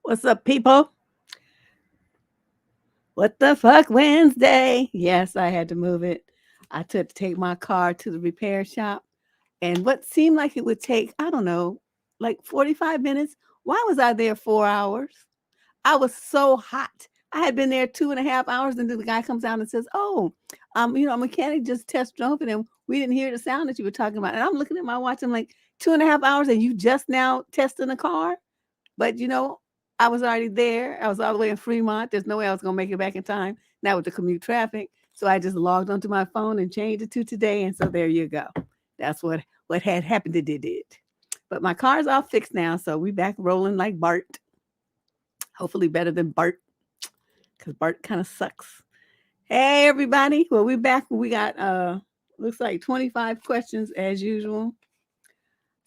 What's up, people? What the fuck Wednesday? Yes, I had to move it. I took to take my car to the repair shop, and what seemed like it would take, I don't know, like 45 minutes. Why was I there 4 hours? I was so hot. I had been there 2.5 hours, and then the guy comes out and says, "Oh, a mechanic just test drove it, and we didn't hear the sound that you were talking about." And I'm looking at my watch. I'm like, 2.5 hours, and you just now testing a car? But I was already there. I was all the way in Fremont. There's no way I was gonna make it back in time. Now with the commute traffic. So I just logged onto my phone and changed it to today. And so there you go. That's what had happened to did it. But my car's all fixed now. So we back rolling like Bart. Hopefully better than Bart. Because Bart kind of sucks. Hey everybody. Well, we're back. We got looks like 25 questions as usual.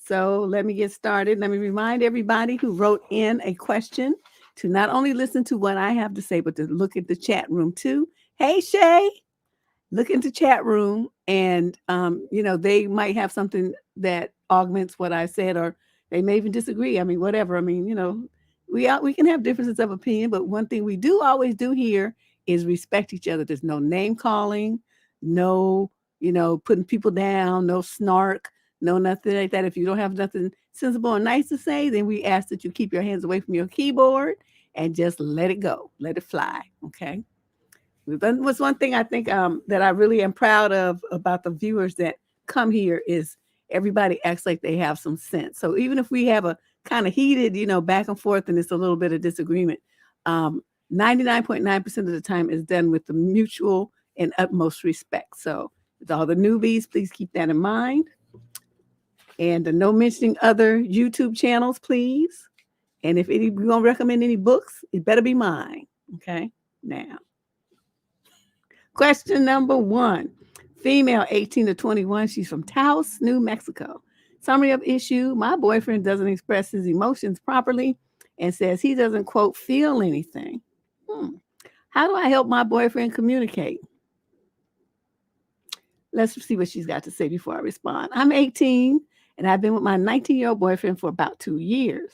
So let me get started. Let me remind everybody who wrote in a question to not only listen to what I have to say, but to look at the chat room too. Hey, Shay, look into chat room, and they might have something that augments what I said, or they may even disagree. I mean, whatever. I mean, we can have differences of opinion, but one thing we do always do here is respect each other. There's no name calling, no, putting people down, no snark, no nothing like that. If you don't have nothing sensible and nice to say, then we ask that you keep your hands away from your keyboard and just let it go, let it fly. Okay. What's one thing I think that I really am proud of about the viewers that come here is everybody acts like they have some sense. So even if we have a kind of heated, back and forth, and it's a little bit of disagreement, 99.9% of the time is done with the mutual and utmost respect. So with all the newbies, please keep that in mind. And no mentioning other YouTube channels, please. And if you're going to recommend any books, it better be mine. Okay. Now, question number 1. Female, 18 to 21. She's from Taos, New Mexico. Summary of issue. My boyfriend doesn't express his emotions properly and says he doesn't, quote, feel anything. How do I help my boyfriend communicate? Let's see what she's got to say before I respond. I'm 18 and I've been with my 19-year-old boyfriend for about 2 years.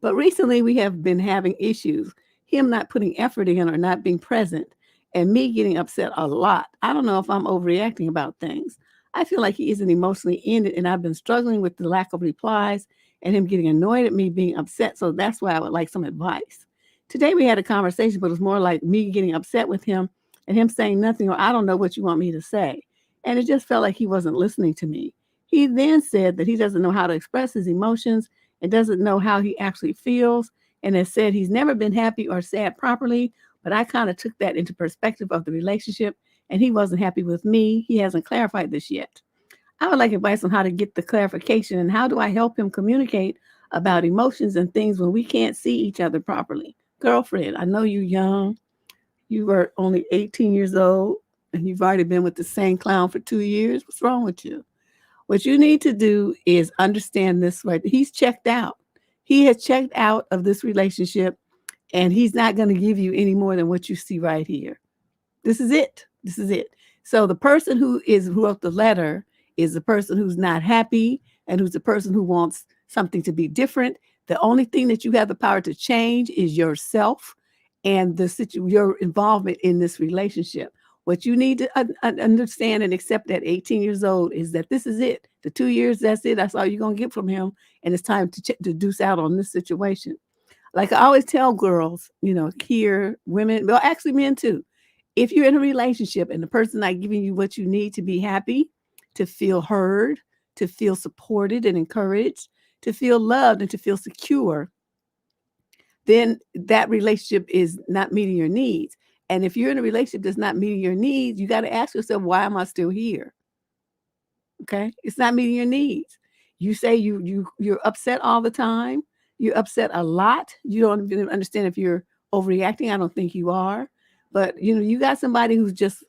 But recently we have been having issues, him not putting effort in or not being present, and me getting upset a lot. I don't know if I'm overreacting about things. I feel like he isn't emotionally in it, and I've been struggling with the lack of replies and him getting annoyed at me being upset. So that's why I would like some advice. Today we had a conversation, but it was more like me getting upset with him and him saying nothing, or I don't know what you want me to say. And it just felt like he wasn't listening to me. He then said that he doesn't know how to express his emotions and doesn't know how he actually feels, and has said he's never been happy or sad properly. But I kind of took that into perspective of the relationship, and he wasn't happy with me. He hasn't clarified this yet. I would like advice on how to get the clarification, and how do I help him communicate about emotions and things when we can't see each other properly. Girlfriend, I know you're young. You were only 18 years old, and you've already been with the same clown for 2 years. What's wrong with you? What you need to do is understand this, right? He's checked out. He has checked out of this relationship, and he's not going to give you any more than what you see right here. This is it. This is it. So the person who wrote the letter is the person who's not happy, and who's the person who wants something to be different. The only thing that you have the power to change is yourself and your involvement in this relationship. What you need to understand and accept at 18 years old is that this is it. The 2 years, that's it. That's all you're going to get from him. And it's time to deuce out on this situation. Like I always tell girls, here, women, well, actually men too. If you're in a relationship and the person not giving you what you need to be happy, to feel heard, to feel supported and encouraged, to feel loved and to feel secure, then that relationship is not meeting your needs. And if you're in a relationship that's not meeting your needs, you got to ask yourself, why am I still here? Okay. It's not meeting your needs. You say you're upset all the time. You're upset a lot. You don't even understand if you're overreacting. I don't think you are. But, you got somebody who's just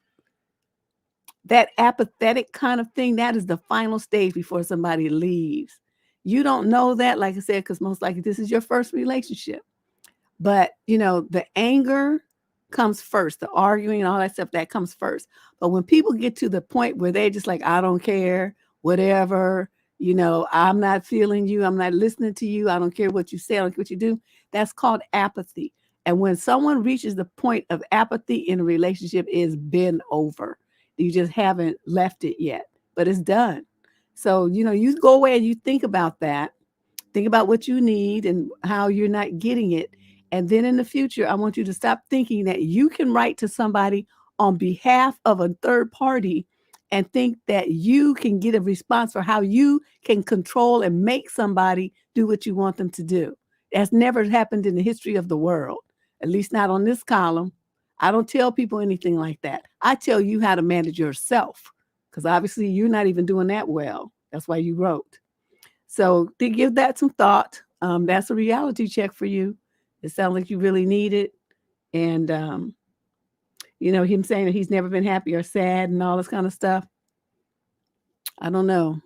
that apathetic kind of thing. That is the final stage before somebody leaves. You don't know that, like I said, because most likely this is your first relationship. But, the anger comes first, the arguing and all that stuff, that comes first. But when people get to the point where they're just like, I don't care, whatever, I'm not feeling you, I'm not listening to you, I don't care what you say, I don't care what you do, That's called apathy. And when someone reaches the point of apathy in a relationship, it's been over. You just haven't left it yet, but it's done. So, you go away and you think about that. Think about what you need and how you're not getting it. And then in the future, I want you to stop thinking that you can write to somebody on behalf of a third party and think that you can get a response for how you can control and make somebody do what you want them to do. That's never happened in the history of the world, at least not on this column. I don't tell people anything like that. I tell you how to manage yourself, because obviously you're not even doing that well. That's why you wrote. So to give that some thought, that's a reality check for you. It sounds like you really need it. And, him saying that he's never been happy or sad and all this kind of stuff. I don't know.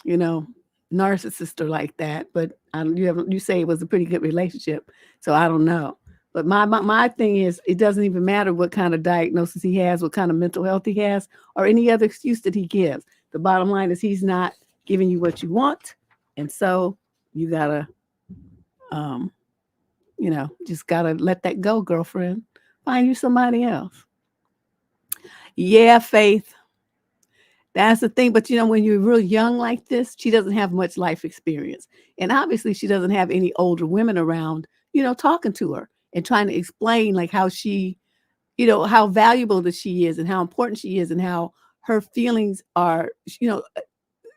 Narcissist or like that, but you say it was a pretty good relationship. So I don't know. But my thing is, it doesn't even matter what kind of diagnosis he has, what kind of mental health he has, or any other excuse that he gives. The bottom line is he's not giving you what you want. And so you gotta, just gotta let that go, girlfriend. Find you somebody else. Yeah, Faith. That's the thing. But when you're real young like this, she doesn't have much life experience. And obviously she doesn't have any older women around, talking to her and trying to explain like how she, how valuable that she is and how important she is and how her feelings are,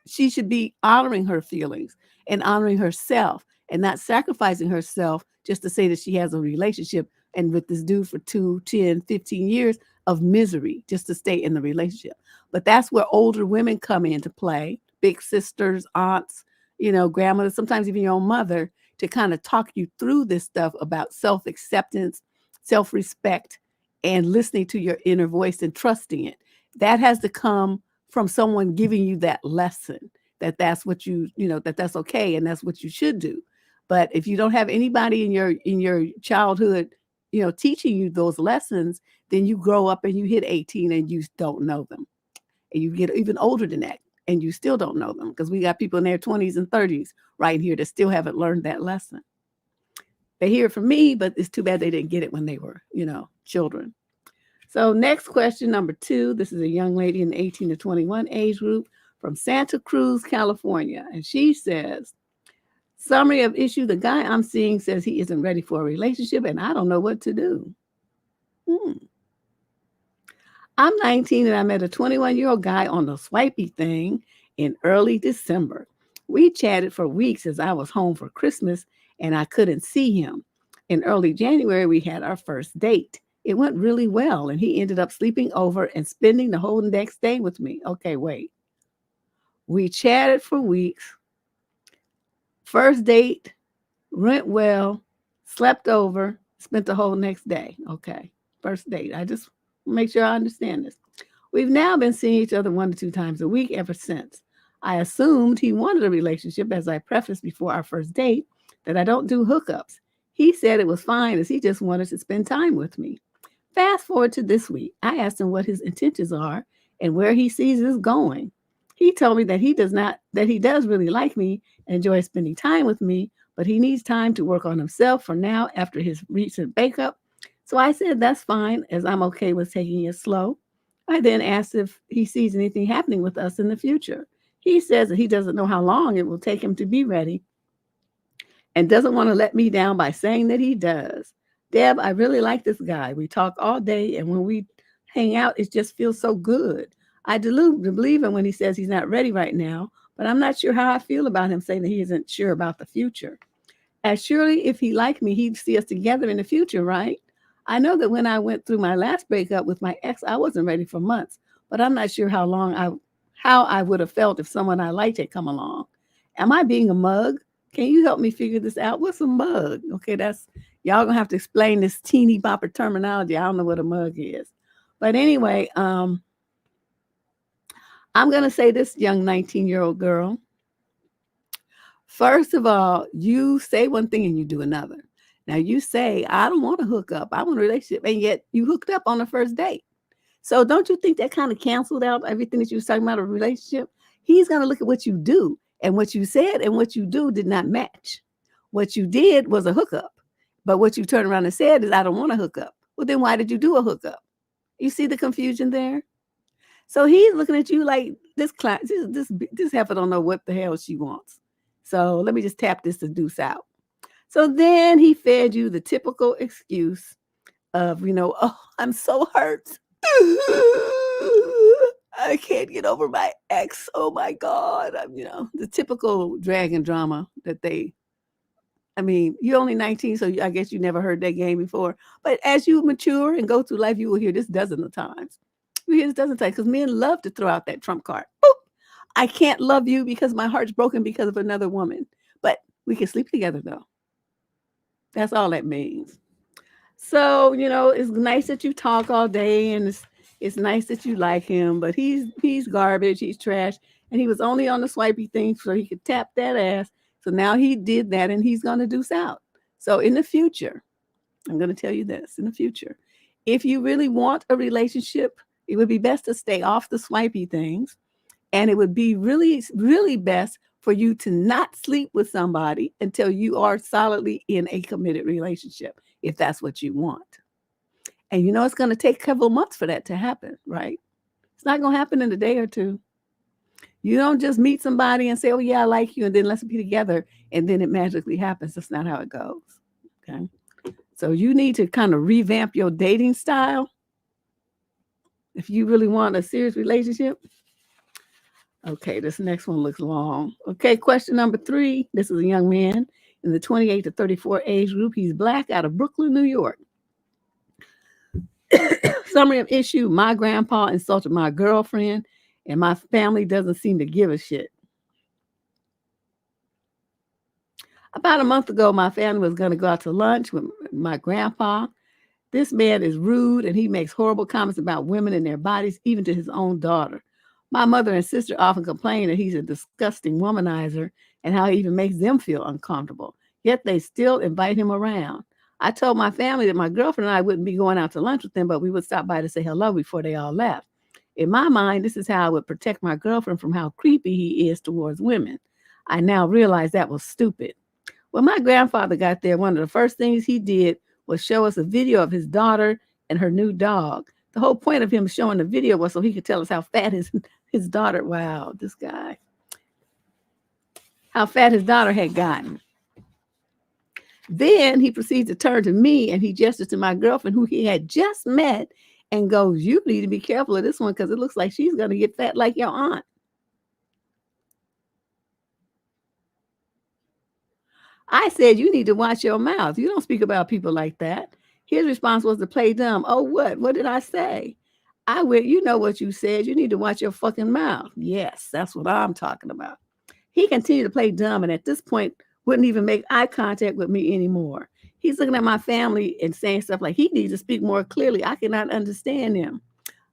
she should be honoring her feelings and honoring herself and not sacrificing herself just to say that she has a relationship and with this dude for 2, 10, 15 years of misery just to stay in the relationship. But that's where older women come into play, big sisters, aunts, grandmothers, sometimes even your own mother, to kind of talk you through this stuff about self-acceptance, self-respect, and listening to your inner voice and trusting it. That has to come from someone giving you that lesson, that's what that's okay and that's what you should do. But if you don't have anybody in your childhood, teaching you those lessons, then you grow up and you hit 18 and you don't know them. And you get even older than that and you still don't know them, because we got people in their 20s and 30s right here that still haven't learned that lesson. They hear it from me, but it's too bad they didn't get it when they were, children. So next question, number 2. This is a young lady in the 18 to 21 age group from Santa Cruz, California. And she says, summary of issue, the guy I'm seeing says he isn't ready for a relationship and I don't know what to do. I'm 19 and I met a 21-year-old guy on the swipey thing in early December. We chatted for weeks as I was home for Christmas and I couldn't see him. In early January, we had our first date. It went really well and he ended up sleeping over and spending the whole next day with me. Okay, wait. We chatted for weeks. First date went well, slept over, spent the whole next day. Okay, first date. I just make sure I understand this. We've now been seeing each other 1 to 2 times a week ever since. I assumed he wanted a relationship, as I prefaced before our first date that I don't do hookups. He said it was fine as he just wanted to spend time with me. Fast forward to this week. I asked him what his intentions are and where he sees this going. He told me that he does really like me and enjoy spending time with me, but he needs time to work on himself for now after his recent breakup. So I said, that's fine, as I'm okay with taking it slow. I then asked if he sees anything happening with us in the future. He says that he doesn't know how long it will take him to be ready and doesn't want to let me down by saying that he does. Deb, I really like this guy. We talk all day, and when we hang out, it just feels so good. I believe him when he says he's not ready right now, but I'm not sure how I feel about him saying that he isn't sure about the future. As surely if he liked me, he'd see us together in the future, right? I know that when I went through my last breakup with my ex, I wasn't ready for months, but I'm not sure how I would have felt if someone I liked had come along. Am I being a mug? Can you help me figure this out? What's a mug? Okay, y'all gonna have to explain this teeny bopper terminology. I don't know what a mug is. But anyway, I'm gonna say this, young 19-year-old girl. First of all, you say one thing and you do another. Now you say, I don't want to hook up. I want a relationship. And yet you hooked up on the first date. So don't you think that kind of canceled out everything that you was talking about a relationship? He's going to look at what you do, and what you said and what you do did not match. What you did was a hookup. But what you turned around and said is, I don't want to hook up. Well, then why did you do a hookup? You see the confusion there? So he's looking at you like this class, this heifer don't know what the hell she wants. So let me just tap this to deuce out. So then he fed you the typical excuse of, oh, I'm so hurt. I can't get over my ex. Oh my God. The typical dragon drama that you're only 19, so I guess you never heard that game before. But as you mature and go through life, you will hear this dozens of times. You hear this dozens of times because men love to throw out that trump card. Boop. I can't love you because my heart's broken because of another woman. But we can sleep together, though. That's all that means. So, it's nice that you talk all day, and it's nice that you like him, but he's garbage, he's trash, and he was only on the swipey thing so he could tap that ass. So now he did that, and he's going to deuce out. So in the future, I'm going to tell you this, in the future, if you really want a relationship, it would be best to stay off the swipey things, and it would be really, really best for you to not sleep with somebody until you are solidly in a committed relationship, if that's what you want. And it's going to take a couple of months for that to happen, right? It's not going to happen in a day or two. You don't just meet somebody and say, oh, yeah, I like you, and then let's be together, and then it magically happens. That's not how it goes, okay? So you need to kind of revamp your dating style if you really want a serious relationship. Okay, this next one looks long. Okay, question number 3. This is a young man in the 28 to 34 age group. He's Black, out of Brooklyn, New York. Summary of issue: my grandpa insulted my girlfriend, and my family doesn't seem to give a shit. About a month ago, my family was going to go out to lunch with my grandpa. This man is rude, and he makes horrible comments about women and their bodies, even to his own daughter. My mother and sister often complain that he's a disgusting womanizer and how he even makes them feel uncomfortable. Yet they still invite him around. I told my family that my girlfriend and I wouldn't be going out to lunch with them, but we would stop by to say hello before they all left. In my mind, this is how I would protect my girlfriend from how creepy he is towards women. I now realize that was stupid. When my grandfather got there, one of the first things he did was show us a video of his daughter and her new dog. The whole point of him showing the video was so he could tell us how fat his daughter, wow, this guy, how fat his daughter had gotten. Then he proceeds to turn to me, and he gestures to my girlfriend, who he had just met, and goes, you need to be careful of this one because it looks like she's going to get fat like your aunt. I said, you need to watch your mouth. You don't speak about people like that. His response was to play dumb. Oh, what? What did I say? I went, you know what you said. You need to watch your fucking mouth. Yes, that's what I'm talking about. He continued to play dumb, and at this point wouldn't even make eye contact with me anymore. He's looking at my family and saying stuff like, he needs to speak more clearly. I cannot understand him.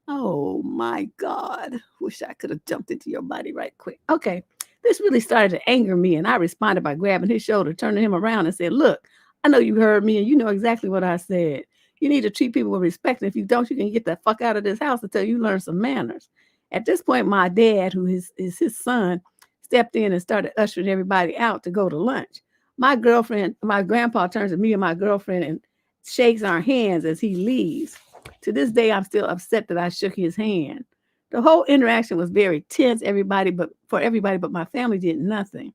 Oh my God. Wish I could have jumped into your body right quick. Okay. This really started to anger me, and I responded by grabbing his shoulder, turning him around and said, look, I know you heard me and you know exactly what I said. You need to treat people with respect. And if you don't, you can get the fuck out of this house until you learn some manners. At this point, my dad, who is his son, stepped in and started ushering everybody out to go to lunch. My grandpa turns to me and my girlfriend and shakes our hands as he leaves. To this day, I'm still upset that I shook his hand. The whole interaction was very tense, for everybody, but my family did nothing.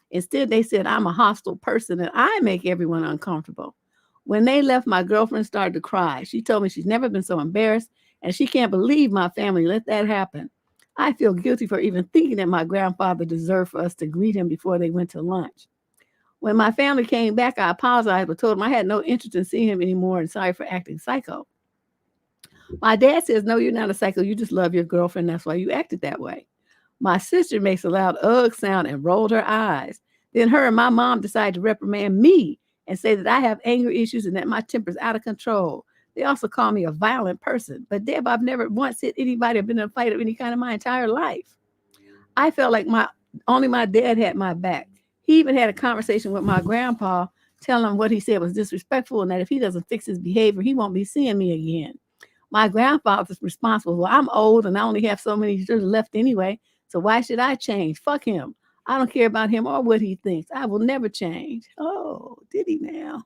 Instead, they said I'm a hostile person and I make everyone uncomfortable. When they left, my girlfriend started to cry. She told me she's never been so embarrassed, and she can't believe my family let that happen. I feel guilty for even thinking that my grandfather deserved for us to greet him before they went to lunch. When my family came back, I apologized, but told them I had no interest in seeing him anymore and sorry for acting psycho. My dad says, no, you're not a psycho. You just love your girlfriend. That's why you acted that way. My sister makes a loud ugh sound and rolled her eyes. Then her and my mom decided to reprimand me and say that I have anger issues and that my temper's out of control. They also call me a violent person. But Deb, I've never once hit anybody or been in a fight of any kind in my entire life. I felt like only my dad had my back. He even had a conversation with my grandpa, telling him what he said was disrespectful and that if he doesn't fix his behavior, he won't be seeing me again. My grandfather's response was, well, I'm old and I only have so many years left anyway, so why should I change? Fuck him. I don't care about him or what he thinks. I will never change. Oh, did he now?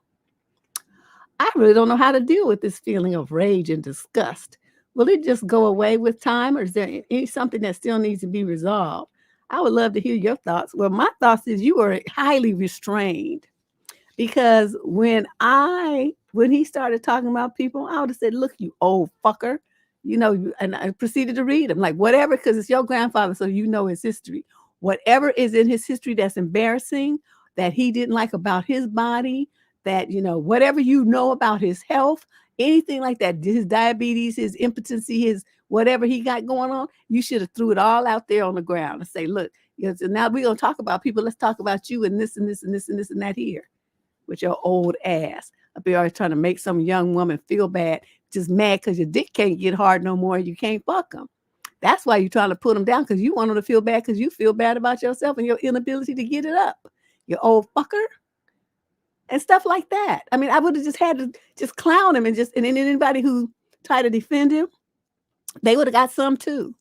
I really don't know how to deal with this feeling of rage and disgust. Will it just go away with time, or is there something that still needs to be resolved? I would love to hear your thoughts. Well, my thoughts is you are highly restrained, because when he started talking about people, I would have said, "Look, you old fucker," and I proceeded to read him like whatever, because it's your grandfather, so you know his history. Whatever is in his history that's embarrassing, that he didn't like about his body, that whatever about his health, anything like that, his diabetes, his impotency, his whatever he got going on, you should have threw it all out there on the ground and say, "Look, so now we're gonna talk about people. Let's talk about you and this and this and this and this and that here." With your old ass up here always trying to make some young woman feel bad, just mad because your dick can't get hard no more and you can't fuck them. That's why you're trying to put them down, because you want them to feel bad, because you feel bad about yourself and your inability to get it up. You old fucker. And stuff like that. I mean, I would have just had to just clown him, and then anybody who tried to defend him, they would have got some too.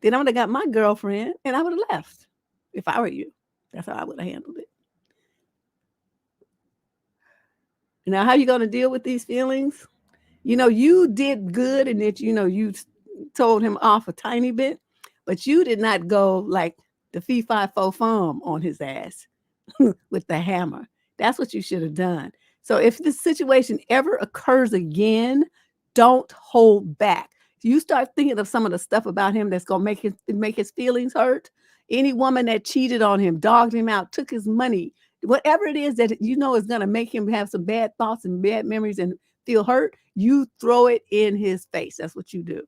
Then I would have got my girlfriend and I would have left if I were you. That's how I would have handled it. Now, how you going to deal with these feelings? You did good in that, you told him off a tiny bit, but you did not go like the fee, fi, fo, fum on his ass with the hammer. That's what you should have done. So if this situation ever occurs again, don't hold back. You start thinking of some of the stuff about him that's going to make his feelings hurt. Any woman that cheated on him, dogged him out, took his money, whatever it is that is going to make him have some bad thoughts and bad memories and feel hurt, you throw it in his face. That's what you do.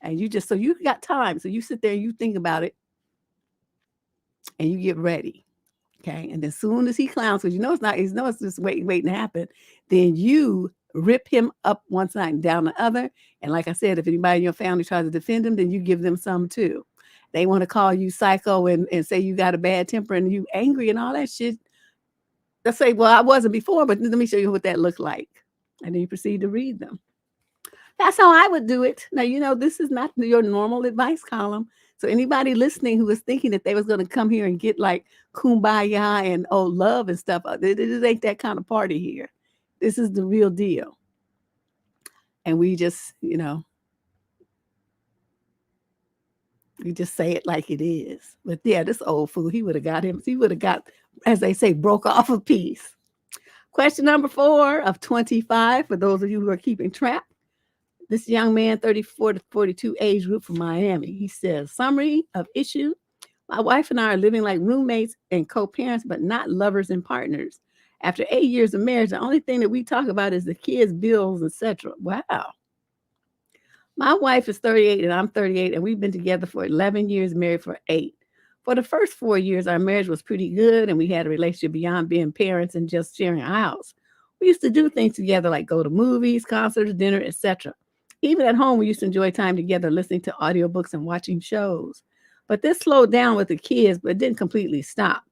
And so you got time. So you sit there and you think about it and you get ready. Okay. And as soon as he clowns, because it's just waiting to happen, then you rip him up one side and down the other. And like I said, if anybody in your family tries to defend him, then you give them some too. They want to call you psycho and say you got a bad temper and you angry and all that shit. They'll say, well, I wasn't before, but let me show you what that looked like. And then you proceed to read them. That's how I would do it. Now, this is not your normal advice column. So anybody listening who was thinking that they was going to come here and get like kumbaya and love and stuff, it ain't that kind of party here. This is the real deal. And we just, we just say it like it is. But yeah, this old fool, he would have got, as they say, broke off a piece. Question number 4 of 25, for those of you who are keeping track. This young man, 34 to 42 age group from Miami. He says, summary of issue. My wife and I are living like roommates and co-parents, but not lovers and partners. After 8 years of marriage, the only thing that we talk about is the kids' bills, etc. Wow. My wife is 38 and I'm 38, and we've been together for 11 years, married for 8. For the first 4 years, our marriage was pretty good, and we had a relationship beyond being parents and just sharing a house. We used to do things together like go to movies, concerts, dinner, etc. Even at home, we used to enjoy time together, listening to audiobooks and watching shows. But this slowed down with the kids, but it didn't completely stop.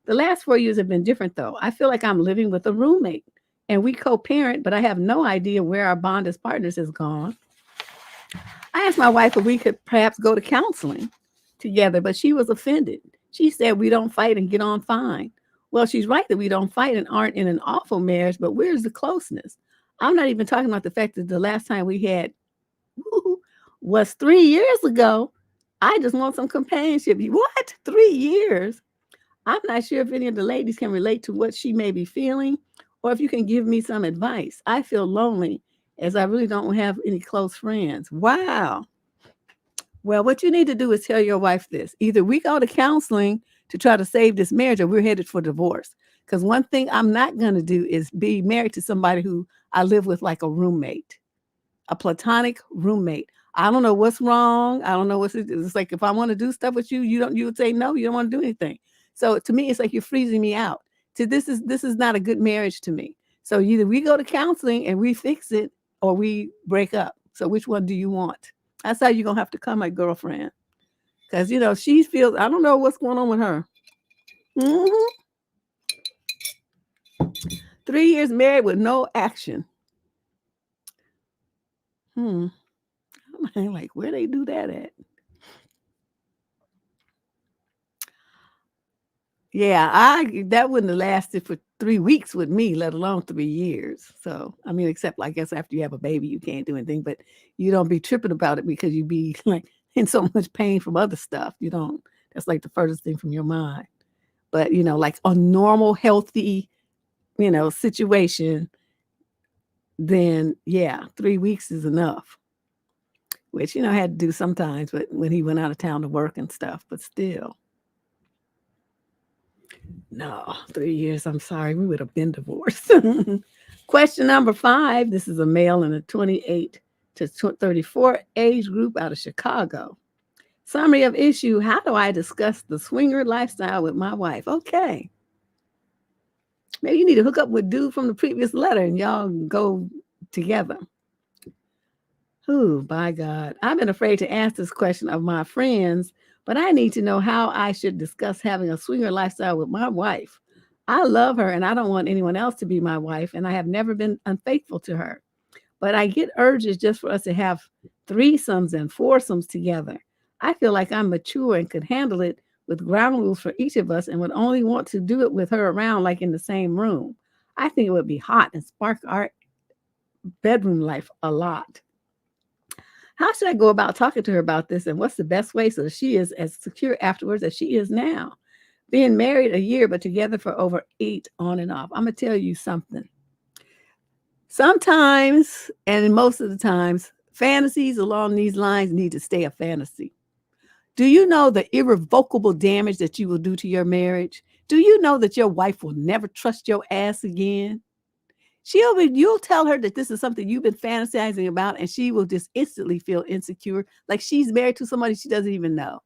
The last 4 years have been different, though. I feel like I'm living with a roommate, and we co-parent, but I have no idea where our bond as partners has gone. I asked my wife if we could perhaps go to counseling together, but she was offended. She said we don't fight and get on fine. Well, she's right that we don't fight and aren't in an awful marriage, but where's the closeness? I'm not even talking about the fact that the last time we had was 3 years ago. I just want some companionship. What? 3 years? I'm not sure if any of the ladies can relate to what she may be feeling, or if you can give me some advice. I feel lonely, as I really don't have any close friends. Wow. Well, what you need to do is tell your wife this. Either we go to counseling to try to save this marriage, or we're headed for divorce. Because one thing I'm not going to do is be married to somebody who I live with like a roommate, a platonic roommate. I don't know what's wrong. I don't know it's like if I want to do stuff with you, you would say no, you don't want to do anything. So to me, it's like you're freezing me out. So this is not a good marriage to me. So either we go to counseling and we fix it, or we break up. So which one do you want? That's how you're going to have to come, my girlfriend. Because, she feels, I don't know what's going on with her. 3 years married with no action. I'm like, where they do that at? Yeah, that wouldn't have lasted for 3 weeks with me, let alone 3 years. So, I mean, except I guess after you have a baby, you can't do anything, but you don't be tripping about it because you be like in so much pain from other stuff. You don't That's like the furthest thing from your mind. But, like a normal, healthy, situation, then yeah, 3 weeks is enough, which, I had to do sometimes, but when he went out of town to work and stuff, but still. No, 3 years, I'm sorry, we would have been divorced. Question number 5, this is a male in a 28 to 34 age group out of Chicago. Summary of issue, how do I discuss the swinger lifestyle with my wife? Okay. Maybe you need to hook up with dude from the previous letter and y'all go together. Oh, by God. I've been afraid to ask this question of my friends, but I need to know how I should discuss having a swinger lifestyle with my wife. I love her and I don't want anyone else to be my wife, and I have never been unfaithful to her. But I get urges just for us to have threesomes and foursomes together. I feel like I'm mature and could handle it with ground rules for each of us and would only want to do it with her around, like in the same room. I think it would be hot and spark our bedroom life a lot. How should I go about talking to her about this, and what's the best way so that she is as secure afterwards as she is now? Being married a year, but together for over 8 on and off. I'm going to tell you something. Sometimes, and most of the times, fantasies along these lines need to stay a fantasy. Do you know the irrevocable damage that you will do to your marriage? Do you know that your wife will never trust your ass again? You'll tell her that this is something you've been fantasizing about, and she will just instantly feel insecure, like she's married to somebody she doesn't even know.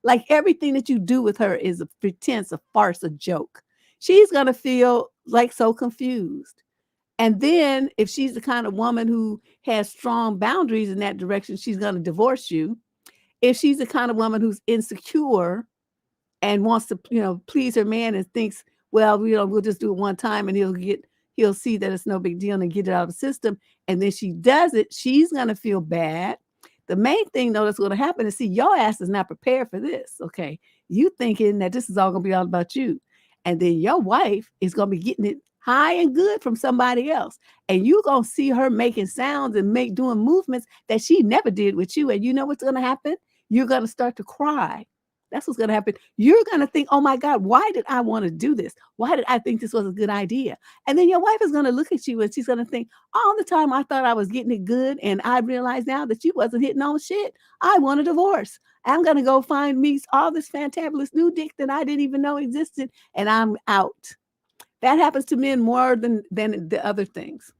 Like everything that you do with her is a pretense, a farce, a joke. She's going to feel like so confused. And then if she's the kind of woman who has strong boundaries in that direction, she's going to divorce you. If she's the kind of woman who's insecure and wants to, please her man and thinks, well, we'll just do it one time and he'll see that it's no big deal and get it out of the system. And then she does it, she's going to feel bad. The main thing, though, that's going to happen is, see, your ass is not prepared for this, okay? You thinking that this is all going to be all about you. And then your wife is going to be getting it high and good from somebody else. And you're going to see her making sounds and doing movements that she never did with you. And you know what's going to happen? You're going to start to cry. That's what's going to happen. You're going to think, oh my God, why did I want to do this? Why did I think this was a good idea? And then your wife is going to look at you and she's going to think, all the time I thought I was getting it good, and I realize now that you wasn't hitting on shit. I want a divorce. I'm going to go find me all this fantabulous new dick that I didn't even know existed, and I'm out. That happens to men more than the other things.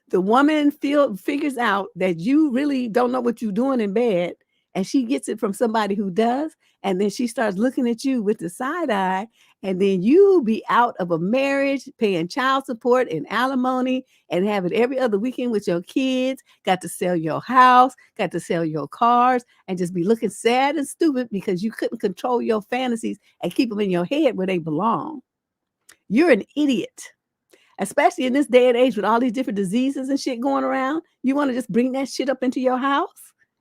The woman figures out that you really don't know what you're doing in bed, and she gets it from somebody who does, and then she starts looking at you with the side eye, and then you be out of a marriage, paying child support and alimony, and have it every other weekend with your kids, got to sell your house, got to sell your cars, and just be looking sad and stupid because you couldn't control your fantasies and keep them in your head where they belong. You're an idiot. Especially in this day and age with all these different diseases and shit going around. You want to just bring that shit up into your house?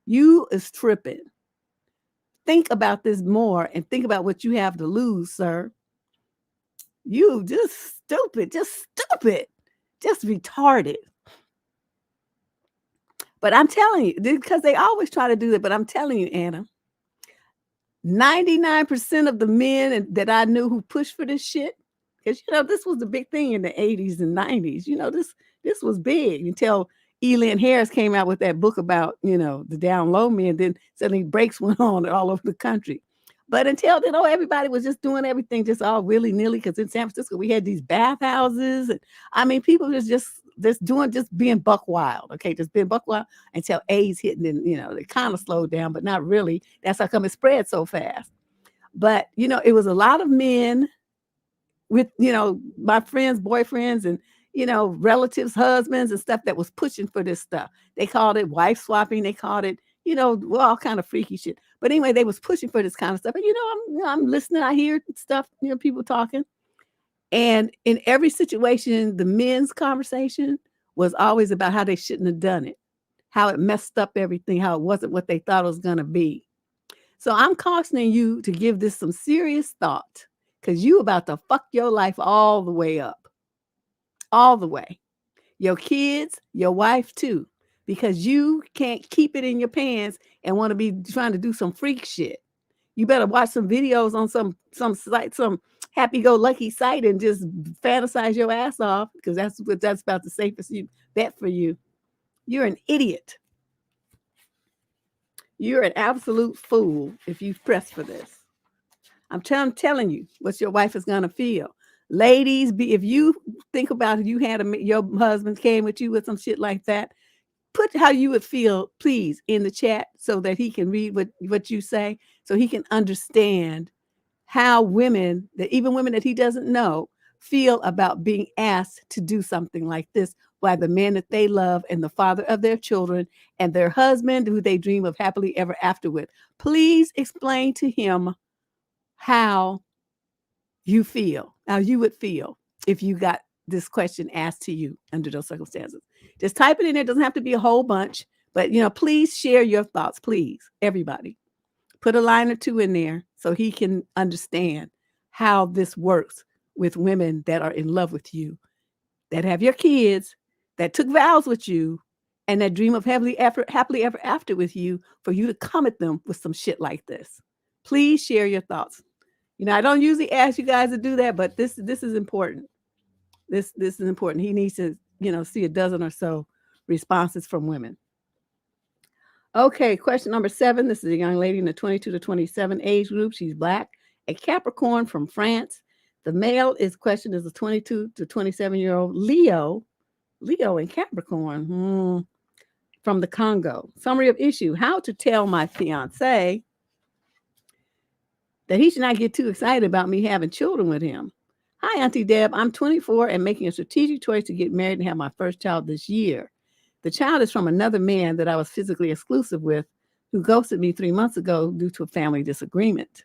You is tripping. Think about this more and think about what you have to lose, sir. You just stupid, just retarded. But I'm telling you, because they always try to do that, but I'm telling you, Anna, 99% of the men that I knew who pushed for this shit, because this was the big thing in the 80s and 90s. This was big until Elin Harris came out with that book about, the down low men. Then suddenly breaks went on all over the country. But until then, everybody was just doing everything just all willy-nilly, because in San Francisco, we had these bathhouses. And people was just being buck wild, okay? Just being buck wild until AIDS hit, and then, it kind of slowed down, but not really. That's how come it spread so fast. But, it was a lot of men with, my friends' boyfriends and, relatives, husbands and stuff that was pushing for this stuff. They called it wife swapping. They called it, all kind of freaky shit. But anyway, they was pushing for this kind of stuff. And, I'm listening. I hear stuff, people talking. And in every situation, the men's conversation was always about how they shouldn't have done it, how it messed up everything, how it wasn't what they thought it was going to be. So I'm cautioning you to give this some serious thought. because you about to fuck your life all the way up. All the way. Your kids, your wife too, because you can't keep it in your pants and want to be trying to do some freak shit. You better watch some videos on some site, some happy-go-lucky site, and just fantasize your ass off, because that's about the safest bet for you. You're an idiot. You're an absolute fool if you press for this. I'm telling you what your wife is gonna feel. Ladies, if you think about it, you had your husband came with you with some shit like that, put how you would feel, please, in the chat so that he can read what you say, so he can understand how women, that even women that he doesn't know, feel about being asked to do something like this by the man that they love and the father of their children and their husband who they dream of happily ever after with. Please explain to him how you feel, how you would feel if you got this question asked to you under those circumstances. Just type it in there. It doesn't have to be a whole bunch, but please share your thoughts, please, everybody. Put a line or two in there so he can understand how this works with women that are in love with you, that have your kids, that took vows with you, and that dream of happily ever after with you, for you to come at them with some shit like this. Please share your thoughts. I don't usually ask you guys to do that, but this is important. This is important. He needs to, see a dozen or so responses from women. Okay, question number 7. This is a young lady in the 22 to 27 age group. She's Black, a Capricorn from France. The male question is a 22 to 27-year-old Leo and Capricorn from the Congo. Summary of issue: how to tell my fiance that he should not get too excited about me having children with him. Hi, Auntie Deb. I'm 24 and making a strategic choice to get married and have my first child this year. The child is from another man that I was physically exclusive with, who ghosted me 3 months ago due to a family disagreement.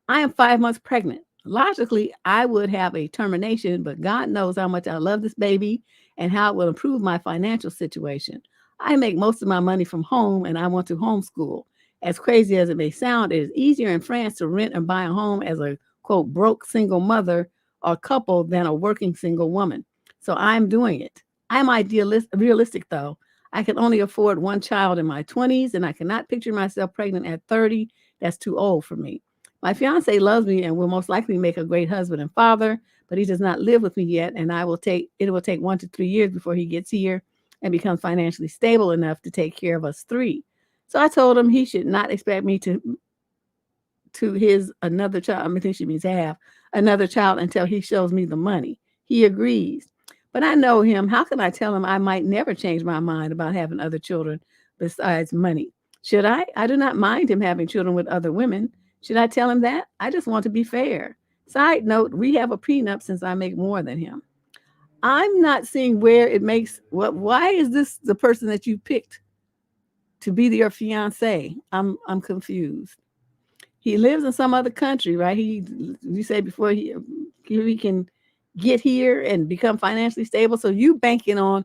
I am 5 months pregnant. Logically, I would have a termination, but God knows how much I love this baby and how it will improve my financial situation. I make most of my money from home and I want to homeschool. As crazy as it may sound, it is easier in France to rent and buy a home as a, quote, broke single mother or couple than a working single woman. So I'm doing it. I'm realistic, though. I can only afford one child in my 20s, and I cannot picture myself pregnant at 30. That's too old for me. My fiance loves me and will most likely make a great husband and father, but he does not live with me yet, and it will take 1 to 3 years before he gets here and becomes financially stable enough to take care of us 3. So I told him he should not expect me to his another child. I think she means have another child until he shows me the money. He agrees. But I know him. How can I tell him I might never change my mind about having other children besides money? Should I? I do not mind him having children with other women. Should I tell him that? I just want to be fair. Side note, we have a prenup since I make more than him. I'm not seeing where it makes why is this the person that you picked to be your fiance? I'm confused. He lives in some other country, right? You said before he can get here and become financially stable. So you banking on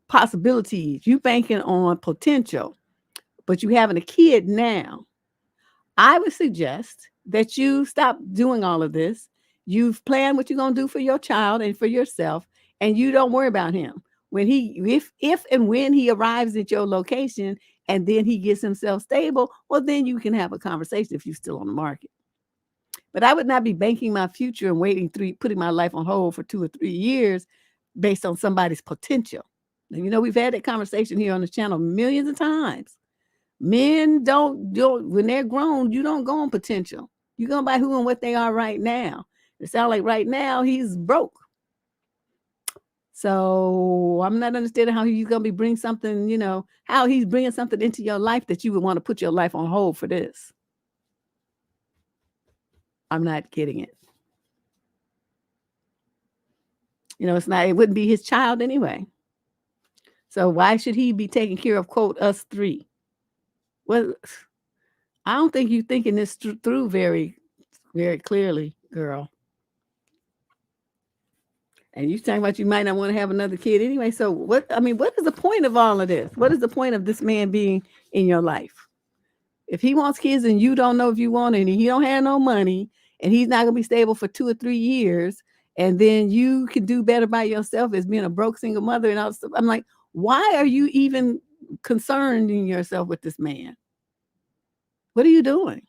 possibilities. You banking on potential, but you having a kid now. I would suggest that you stop doing all of this. You've planned what you're going to do for your child and for yourself, and you don't worry about him. When if and when he arrives at your location and then he gets himself stable, well, then you can have a conversation if you're still on the market. But I would not be banking my future and putting my life on hold for 2 or 3 years based on somebody's potential. And, we've had that conversation here on the channel millions of times. Men don't when they're grown, you don't go on potential. You go by who and what they are right now. It sounds like right now he's broke. So I'm not understanding how he's going to bring something, how he's bringing something into your life that you would want to put your life on hold for this. I'm not getting it. It wouldn't be his child anyway. So why should he be taking care of, quote, us 3? Well, I don't think you're thinking this through very, very clearly, girl. And you're talking about you might not want to have another kid anyway. So what is the point of all of this? What is the point of this man being in your life? If he wants kids and you don't know if you want any, he don't have no money, and he's not going to be stable for 2 or 3 years, and then you can do better by yourself as being a broke single mother and all this stuff. I'm like, why are you even concerning yourself with this man? What are you doing?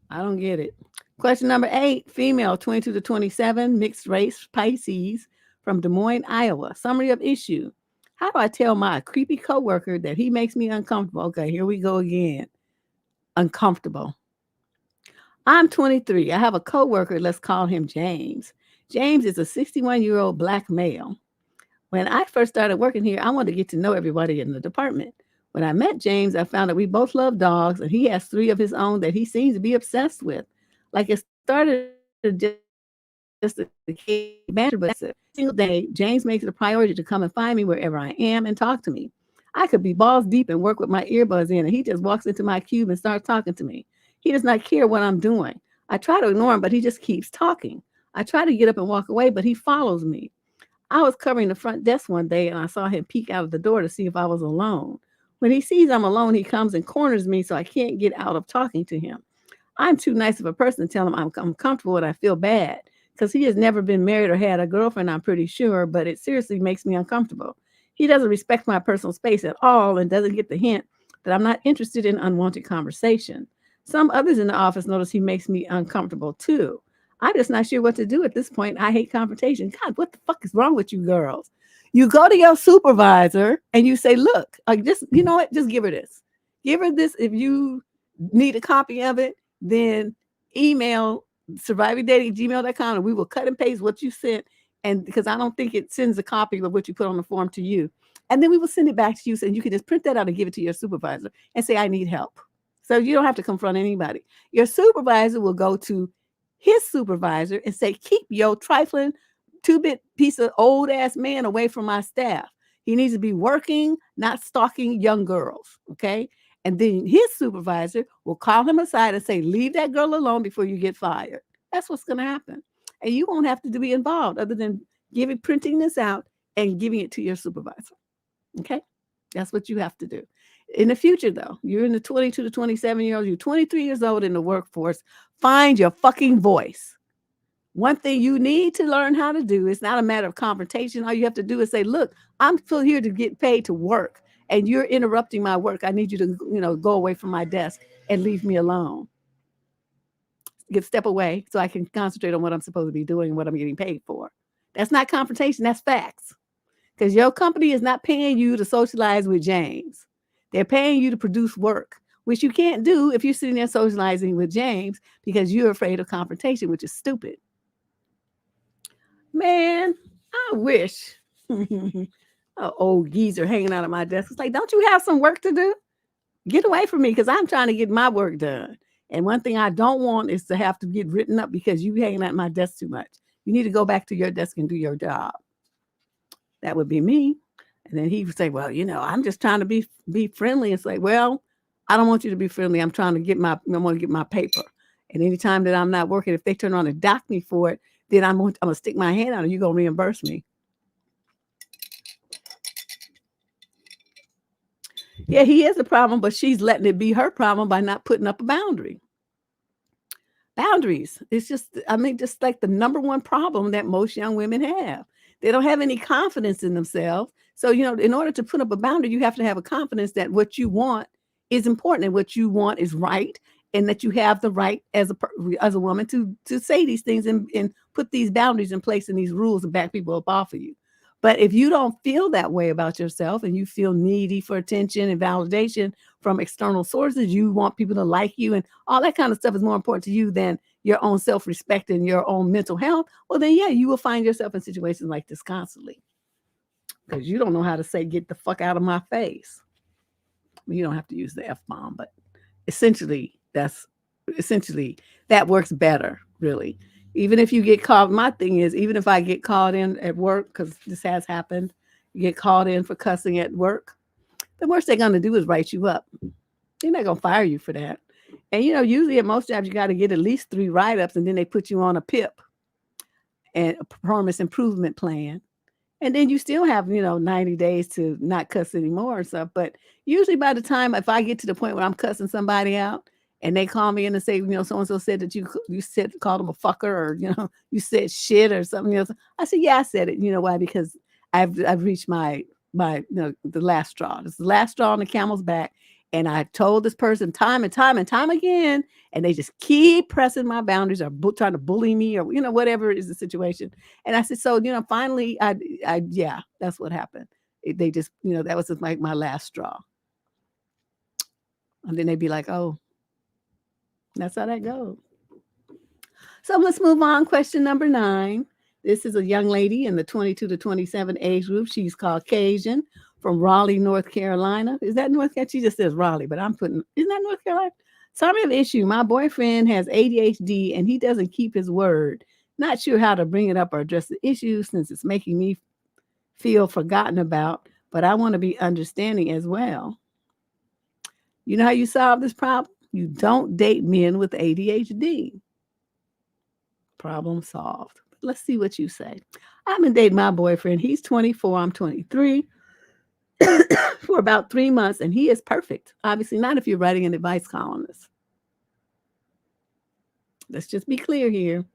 I don't get it. Question number 8, female, 22 to 27, mixed race, Pisces, from Des Moines, Iowa. Summary of issue. How do I tell my creepy coworker that he makes me uncomfortable? Okay, here we go again. Uncomfortable. I'm 23. I have a coworker. Let's call him James. James is a 61-year-old black male. When I first started working here, I wanted to get to know everybody in the department. When I met James, I found that we both love dogs, and he has 3 of his own that he seems to be obsessed with. Like, it started just a banter, but every single day, James makes it a priority to come and find me wherever I am and talk to me. I could be balls deep and work with my earbuds in, and he just walks into my cube and starts talking to me. He does not care what I'm doing. I try to ignore him, but he just keeps talking. I try to get up and walk away, but he follows me. I was covering the front desk one day, and I saw him peek out of the door to see if I was alone. When he sees I'm alone, he comes and corners me so I can't get out of talking to him. I'm too nice of a person to tell him I'm comfortable and I feel bad because he has never been married or had a girlfriend, I'm pretty sure, but it seriously makes me uncomfortable. He doesn't respect my personal space at all and doesn't get the hint that I'm not interested in unwanted conversation. Some others in the office notice he makes me uncomfortable too. I'm just not sure what to do at this point. I hate confrontation. God, what the fuck is wrong with you girls? You go to your supervisor and you say, look, just, you know what? Just give her this. Give her this. If you need a copy of it, then email survivingdating@gmail.com and we will cut and paste what you sent. And because I don't think it sends a copy of what you put on the form to you. And then we will send it back to you. So you can just print that out and give it to your supervisor and say, I need help. So you don't have to confront anybody. Your supervisor will go to his supervisor and say, keep your trifling 2-bit piece of old ass man away from my staff. He needs to be working, not stalking young girls. Okay. And then his supervisor will call him aside and say, leave that girl alone before you get fired. That's what's going to happen. And you won't have to be involved other than printing this out and giving it to your supervisor. Okay. That's what you have to do. In the future, though, you're in the 22 to 27-year-olds, you're 23 years old in the workforce. Find your fucking voice. One thing you need to learn how to do, it's not a matter of confrontation. All you have to do is say, look, I'm still here to get paid to work, and you're interrupting my work. I need you to, go away from my desk and leave me alone. Step away so I can concentrate on what I'm supposed to be doing and what I'm getting paid for. That's not confrontation. That's facts. Because your company is not paying you to socialize with James. They're paying you to produce work, which you can't do if you're sitting there socializing with James because you're afraid of confrontation, which is stupid. Man, I wish an old geezer hanging out at my desk. It's like, don't you have some work to do? Get away from me because I'm trying to get my work done. And one thing I don't want is to have to get written up because you hanging at my desk too much. You need to go back to your desk and do your job. That would be me. And then he would say, well, I'm just trying to be friendly. It's like, well, I don't want you to be friendly. I'm trying to get my paper. And anytime that I'm not working, if they turn around and dock me for it, then I'm going to stick my hand out and you're going to reimburse me. Yeah, he is a problem, but she's letting it be her problem by not putting up a boundary. Boundaries. It's just like the number one problem that most young women have. They don't have any confidence in themselves. So, in order to put up a boundary, you have to have a confidence that what you want is important and what you want is right. And that you have the right as a woman to say these things and put these boundaries in place and these rules and back people up off of you. But if you don't feel that way about yourself and you feel needy for attention and validation from external sources, you want people to like you and all that kind of stuff is more important to you than your own self-respect and your own mental health, well, then, yeah, you will find yourself in situations like this constantly because you don't know how to say, get the fuck out of my face. You don't have to use the F-bomb, but essentially, that works better, really. Even if you get called, my thing is, even if I get called in at work, because this has happened, you get called in for cussing at work, the worst they're going to do is write you up. They're not going to fire you for that. And, usually at most jobs, you got to get at least 3 write-ups, and then they put you on a PIP and a performance improvement plan. And then you still have, 90 days to not cuss anymore and stuff. But usually by the time, if I get to the point where I'm cussing somebody out and they call me in and say, so and so said that you said called them a fucker, or you said shit or something else. I said, yeah, I said it. You know why? Because I've reached my the last straw. It's the last straw on the camel's back, and I told this person time and time and time again, and they just keep pressing my boundaries or trying to bully me, or whatever is the situation. And I said, so finally, yeah, that's what happened. They just that was like my last straw. And then they'd be like, oh, that's how that goes. So let's move on. Question number 9. This is a young lady in the 22 to 27 age group. She's Caucasian from Raleigh, North Carolina. Is that North Carolina? She just says Raleigh, but isn't that North Carolina? So I have an issue. My boyfriend has ADHD and he doesn't keep his word. Not sure how to bring it up or address the issue since it's making me feel forgotten about, but I want to be understanding as well. You know how you solve this problem? You don't date men with ADHD. Problem solved. Let's see what you say. I've been dating my boyfriend. He's 24. I'm 23 for about 3 months, and he is perfect. Obviously not if you're writing an advice columnist. Let's just be clear here.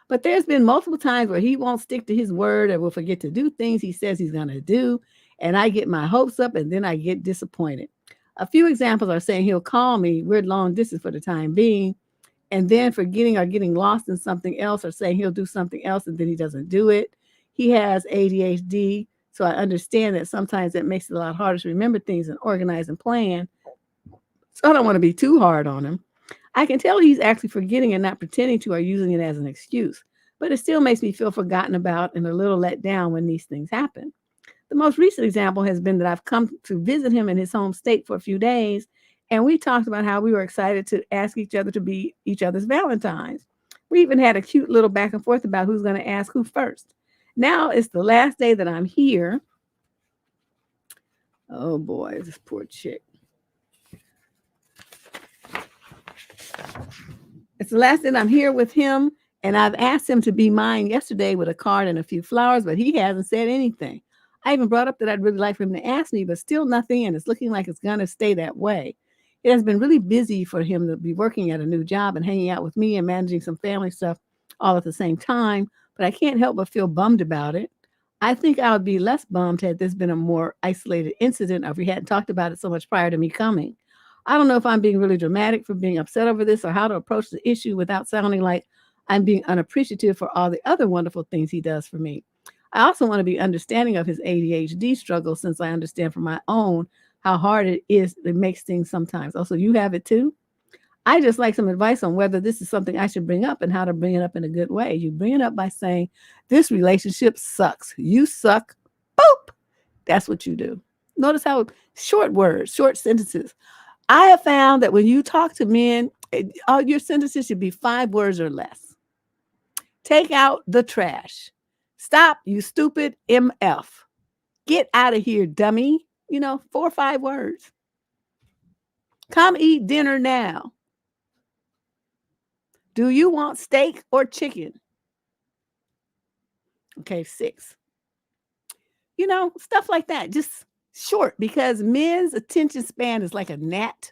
But there's been multiple times where he won't stick to his word or will forget to do things he says he's going to do, and I get my hopes up, and then I get disappointed. A few examples are saying he'll call me. We're long distance for the time being, and then forgetting or getting lost in something else, or saying he'll do something else and then he doesn't do it. He has ADHD, so I understand that sometimes it makes it a lot harder to remember things and organize and plan. So I don't want to be too hard on him. I can tell he's actually forgetting and not pretending to or using it as an excuse, but it still makes me feel forgotten about and a little let down when these things happen. The most recent example has been that I've come to visit him in his home state for a few days, and we talked about how we were excited to ask each other to be each other's Valentines. We even had a cute little back and forth about who's going to ask who first. Now it's the last day that I'm here. Oh boy, this poor chick. It's the last day I'm here with him, and I've asked him to be mine yesterday with a card and a few flowers, but he hasn't said anything. I even brought up that I'd really like for him to ask me, but still nothing, and it's looking like it's going to stay that way. It has been really busy for him to be working at a new job and hanging out with me and managing some family stuff all at the same time, but I can't help but feel bummed about it. I think I would be less bummed had this been a more isolated incident or if we hadn't talked about it so much prior to me coming. I don't know if I'm being really dramatic for being upset over this or how to approach the issue without sounding like I'm being unappreciative for all the other wonderful things he does for me. I also want to be understanding of his ADHD struggle since I understand from my own how hard it is. It makes things sometimes. Also, you have it too. I just like some advice on whether this is something I should bring up and how to bring it up in a good way. You bring it up by saying, this relationship sucks. You suck. Boop. That's what you do. Notice how short words, short sentences. I have found that when you talk to men, all your sentences should be 5 words or less. Take out the trash. Stop, you stupid MF. Get out of here, dummy. 4 or 5 words. Come eat dinner now. Do you want steak or chicken? Okay, 6. Stuff like that. Just short, because men's attention span is like a gnat.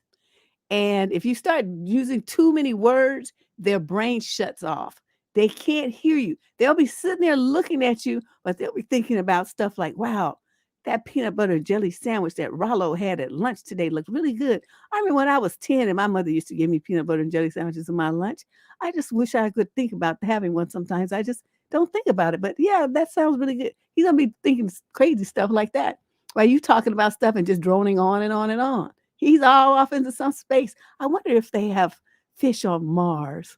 And if you start using too many words, their brain shuts off. They can't hear you. They'll be sitting there looking at you, but they'll be thinking about stuff like, wow, that peanut butter and jelly sandwich that Rollo had at lunch today looked really good. I remember when I was 10 and my mother used to give me peanut butter and jelly sandwiches in my lunch. I just wish I could think about having one sometimes. I just don't think about it. But yeah, that sounds really good. He's going to be thinking crazy stuff like that while you talking about stuff and just droning on and on and on. He's all off into some space. I wonder if they have fish on Mars.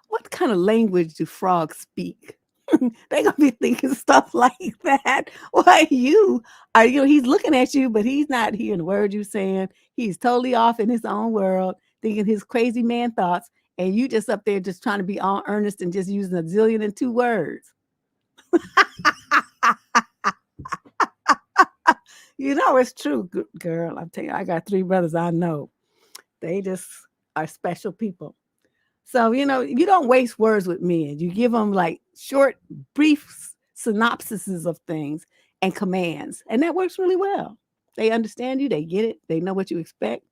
What kind of language do frogs speak? They're gonna be thinking stuff like that. Why he's looking at you, but he's not hearing the word you're saying. He's totally off in his own world, thinking his crazy man thoughts, and you just up there just trying to be all earnest and just using a zillion and 2 words. It's true, girl. I'm telling you, I got 3 brothers I know. They just are special people. So, you don't waste words with men. You give them like short, brief synopsises of things and commands. And that works really well. They understand you. They get it. They know what you expect.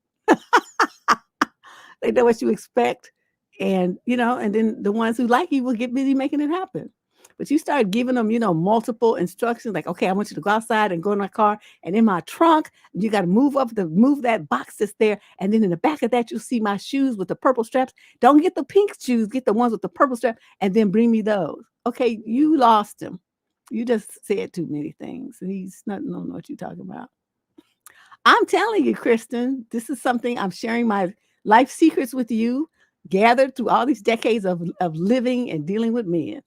They know what you expect. And, and then the ones who like you will get busy making it happen. But you start giving them, multiple instructions like, okay, I want you to go outside and go in my car. And in my trunk, you got to move that box that's there. And then in the back of that, you'll see my shoes with the purple straps. Don't get the pink shoes, get the ones with the purple strap, and then bring me those. Okay, you lost him. You just said too many things. He's not don't know what you're talking about. I'm telling you, Kristen, this is something I'm sharing my life secrets with you, gathered through all these decades of living and dealing with men.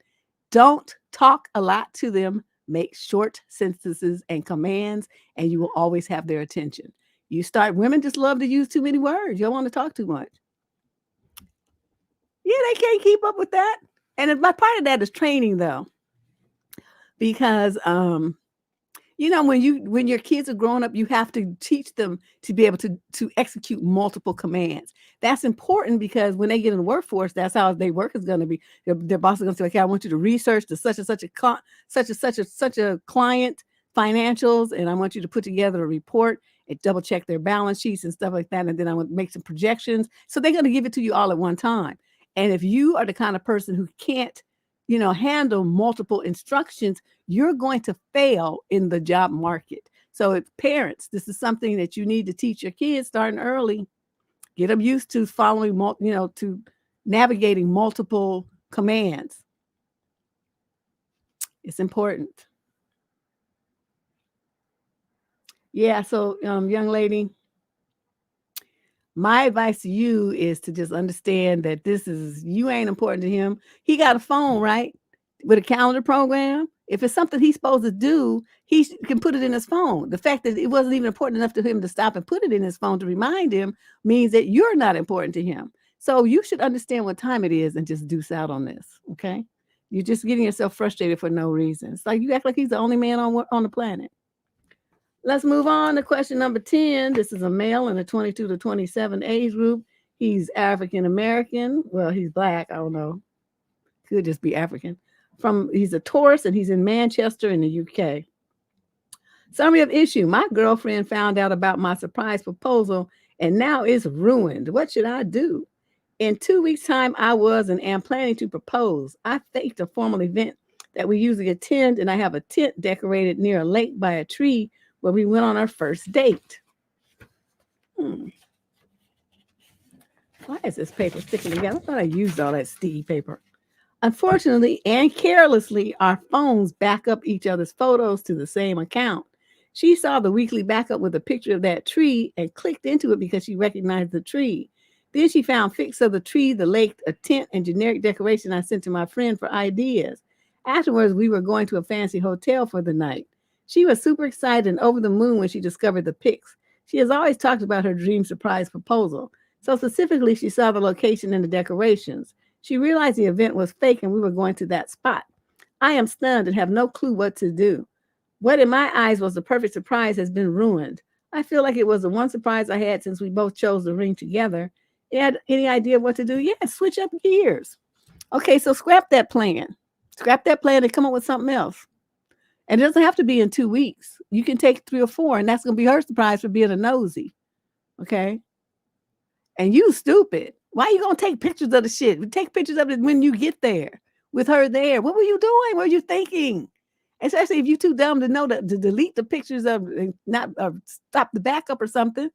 Don't talk a lot to them. Make short sentences and commands, and you will always have their attention. Women just love to use too many words. You don't want to talk too much. Yeah, they can't keep up with that. And my part of that is training, though, because when your kids are growing up, you have to teach them to be able to execute multiple commands. That's important because when they get in the workforce, that's how their work is going to be. Their boss is going to say, okay, I want you to research the such a client financials, and I want you to put together a report and double check their balance sheets and stuff like that. And then I want to make some projections. So they're going to give it to you all at one time. And if you are the kind of person who can't, handle multiple instructions, you're going to fail in the job market. So parents, this is something that you need to teach your kids starting early. Get them used to following, to navigating multiple commands. It's important. Yeah. So, young lady, my advice to you is to just understand that you ain't important to him. He got a phone, right? With a calendar program. If it's something he's supposed to do, he can put it in his phone. The fact that it wasn't even important enough to him to stop and put it in his phone to remind him means that you're not important to him. So you should understand what time it is and just deuce out on this. Okay. You're just getting yourself frustrated for no reason. It's like you act like he's the only man on the planet. Let's move on to question number 10. This is a male in the 22 to 27 age group. He's African American. Well, he's black. I don't know. Could just be African. He's a Taurus and he's in Manchester in the UK. Summary of issue. My girlfriend found out about my surprise proposal and now it's ruined. What should I do? In 2 weeks' time, I was and am planning to propose. I faked a formal event that we usually attend, and I have a tent decorated near a lake by a tree where we went on our first date. Why is this paper sticking together? I thought I used all that sticky paper. Unfortunately and carelessly, our phones back up each other's photos to the same account. She saw the weekly backup with a picture of that tree and clicked into it because she recognized the tree. Then she found pics of the tree, the lake, a tent, and generic decoration I sent to my friend for ideas. Afterwards, we were going to a fancy hotel for the night. She was super excited and over the moon when she discovered the pics. She has always talked about her dream surprise proposal. So specifically, she saw the location and the decorations. She realized the event was fake and we were going to that spot. I am stunned and have no clue what to do. What in my eyes was the perfect surprise has been ruined. I feel like it was the one surprise I had since we both chose the ring together. You had any idea what to do? Yeah, switch up gears. Okay, so scrap that plan. Scrap that plan and come up with something else. And it doesn't have to be in 2 weeks. You can take 3 or 4, and that's going to be her surprise for being a nosy. Okay? And you stupid. Why are you going to take pictures of the shit? Take pictures of it when you get there with her there. What were you doing? What were you thinking? Especially if you're too dumb to know to delete the pictures of and not stop the backup or something.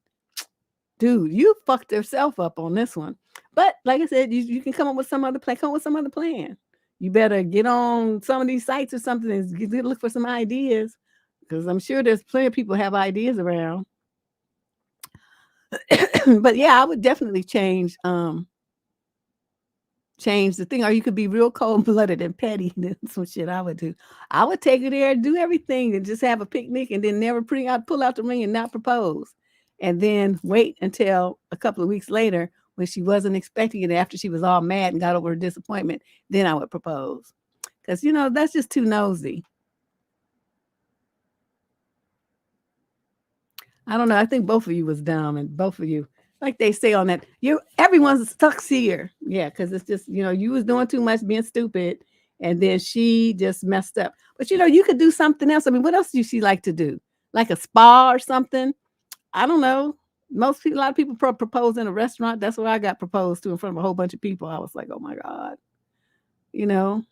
Dude, you fucked yourself up on this one. But like I said, you can come up with some other plan. Come up with some other plan. You better get on some of these sites or something and look for some ideas, because I'm sure there's plenty of people have ideas around. But yeah, I would definitely change the thing. Or you could be real cold-blooded and petty. That's some shit I would do. I would take her there, do everything, and just have a picnic, and then never pull out the ring and not propose. And then wait until a couple of weeks later when she wasn't expecting it, after she was all mad and got over her disappointment, then I would propose. Because, that's just too nosy. I don't know. I think both of you was dumb, and both of you, like they say on that, everyone's stuck here. Yeah, because it's just, you was doing too much, being stupid, and then she just messed up. But, you could do something else. I mean, what else do she like to do? Like a spa or something? I don't know. A lot of people propose in a restaurant. That's what I got proposed to in front of a whole bunch of people. I was like, oh my God. You know,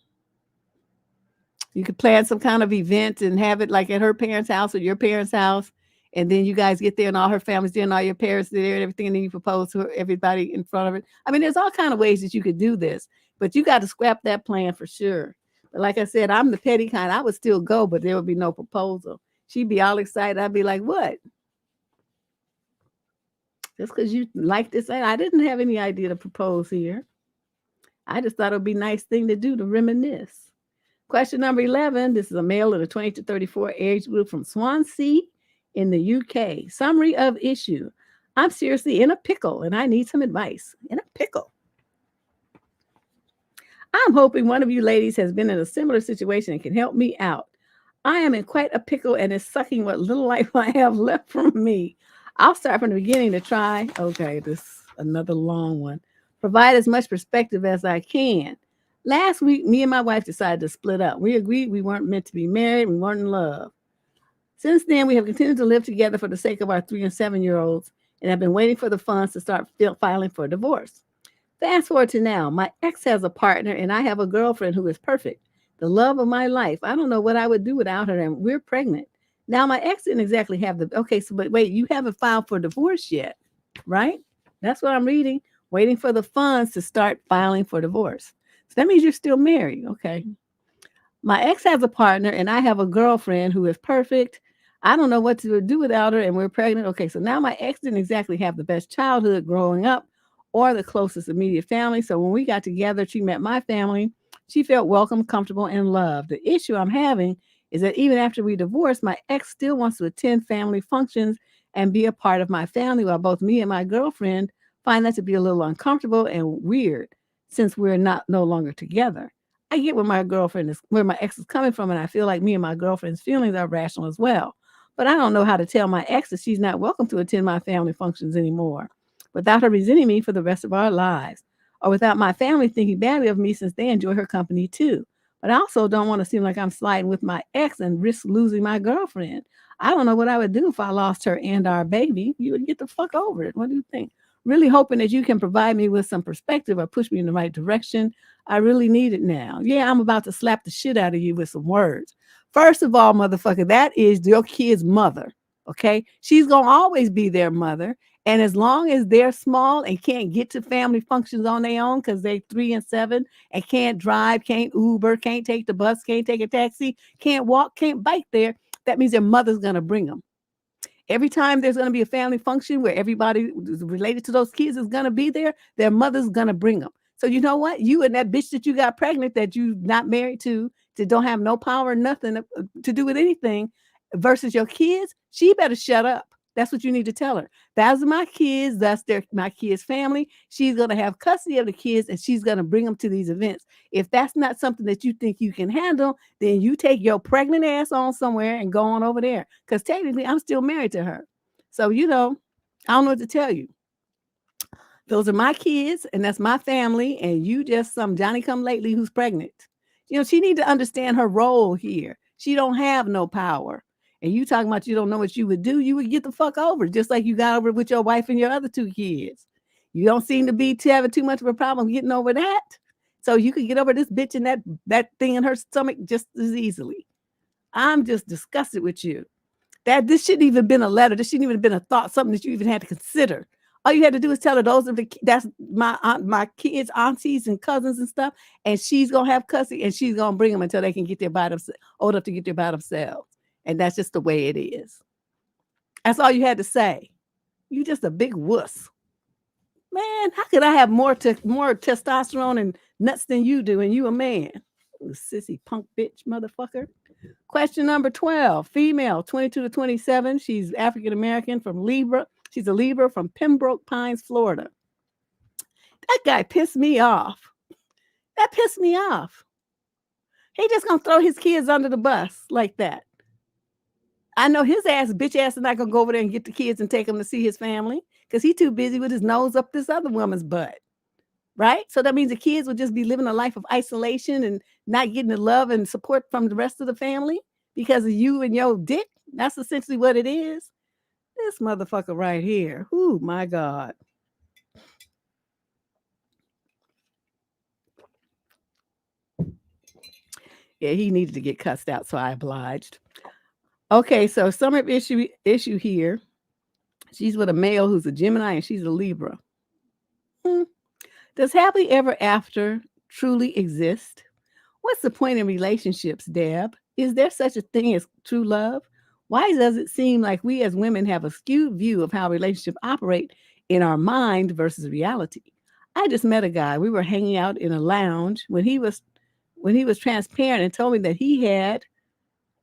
you could plan some kind of event and have it like at her parents' house or your parents' house. And then you guys get there and all her family's there and all your parents there and everything. And then you propose to everybody in front of it. I mean, there's all kind of ways that you could do this, but you got to scrap that plan for sure. But like I said, I'm the petty kind. I would still go, but there would be no proposal. She'd be all excited. I'd be like, what? Just because you like this? I didn't have any idea to propose here. I just thought it would be a nice thing to do to reminisce. Question number 11. This is a male in the 20 to 34 age group from Swansea in the UK. Summary of issue. I'm seriously in a pickle and I need some advice. In a pickle. I'm hoping one of you ladies has been in a similar situation and can help me out. I am in quite a pickle and it's sucking what little life I have left from me. I'll start from the beginning to try. Okay, this another long one. Provide as much perspective as I can. Last week, me and my wife decided to split up. We agreed we weren't meant to be married. We weren't in love. Since then, we have continued to live together for the sake of our 3 and 7-year-olds and have been waiting for the funds to start filing for divorce. Fast forward to now. My ex has a partner and I have a girlfriend who is perfect. The love of my life. I don't know what I would do without her, and we're pregnant. Now, my ex didn't exactly have but wait, you haven't filed for divorce yet, right? That's what I'm reading. Waiting for the funds to start filing for divorce. So that means you're still married. Okay. My ex has a partner and I have a girlfriend who is perfect. I don't know what to do without her and we're pregnant. Okay. So now my ex didn't exactly have the best childhood growing up or the closest immediate family. So when we got together, she met my family. She felt welcome, comfortable, and loved. The issue I'm having is that even after we divorced, my ex still wants to attend family functions and be a part of my family while both me and my girlfriend find that to be a little uncomfortable and weird since we're no longer together. I get where my ex is coming from, and I feel like me and my girlfriend's feelings are rational as well. But I don't know how to tell my ex that she's not welcome to attend my family functions anymore without her resenting me for the rest of our lives, or without my family thinking badly of me since they enjoy her company too. But I also don't want to seem like I'm sliding with my ex and risk losing my girlfriend. I don't know what I would do if I lost her and our baby. You would get the fuck over it. What do you think? Really hoping that you can provide me with some perspective or push me in the right direction. I really need it now. Yeah, I'm about to slap the shit out of you with some words. First of all, motherfucker, that is your kid's mother. Okay? She's going to always be their mother. And as long as they're small and can't get to family functions on their own because they're 3 and 7 and can't drive, can't Uber, can't take the bus, can't take a taxi, can't walk, can't bike there, that means their mother's going to bring them. Every time there's going to be a family function where everybody related to those kids is going to be there, their mother's going to bring them. So you know what? You and that bitch that you got pregnant that you not married to, that don't have no power or nothing to do with anything versus your kids, she better shut up. That's what you need to tell her. That's my kids. That's my kids' family. She's going to have custody of the kids and she's going to bring them to these events. If that's not something that you think you can handle, then you take your pregnant ass on somewhere and go on over there. Because technically, I'm still married to her. So, I don't know what to tell you. Those are my kids and that's my family. And you just some Johnny come lately who's pregnant. She need to understand her role here. She don't have no power. And you talking about you don't know what you would do, you would get the fuck over it, just like you got over it with your wife and your other 2 kids. You don't seem to be having too much of a problem getting over that. So you could get over this bitch and that thing in her stomach just as easily. I'm just disgusted with you. This shouldn't even been a letter. This shouldn't even have been a thought, something that you even had to consider. All you had to do is tell her that's my kids, aunties and cousins and stuff, and she's gonna have custody and she's gonna bring them until they can get there by themselves, old enough to get there by themselves. And that's just the way it is. That's all you had to say. You just a big wuss. Man, how could I have more testosterone and nuts than you do and you a man? You sissy punk bitch motherfucker. Question number 12. Female, 22 to 27. She's African-American from Libra. She's a Libra from Pembroke Pines, Florida. That guy pissed me off. That pissed me off. He just gonna throw his kids under the bus like that. I know his bitch ass is not going to go over there and get the kids and take them to see his family because he's too busy with his nose up this other woman's butt, right? So that means the kids will just be living a life of isolation and not getting the love and support from the rest of the family because of you and your dick. That's essentially what it is. this motherfucker right here. Ooh, my God. Yeah, he needed to get cussed out, so I obliged. Okay, so summer issue here. She's with a male who's a Gemini and she's a Libra. Hmm. Does happily ever after truly exist? What's the point in relationships, Deb? Is there such a thing as true love? Why does it seem like we as women have a skewed view of how relationships operate in our mind versus reality? I just met a guy. We were hanging out in a lounge when he was transparent and told me that he had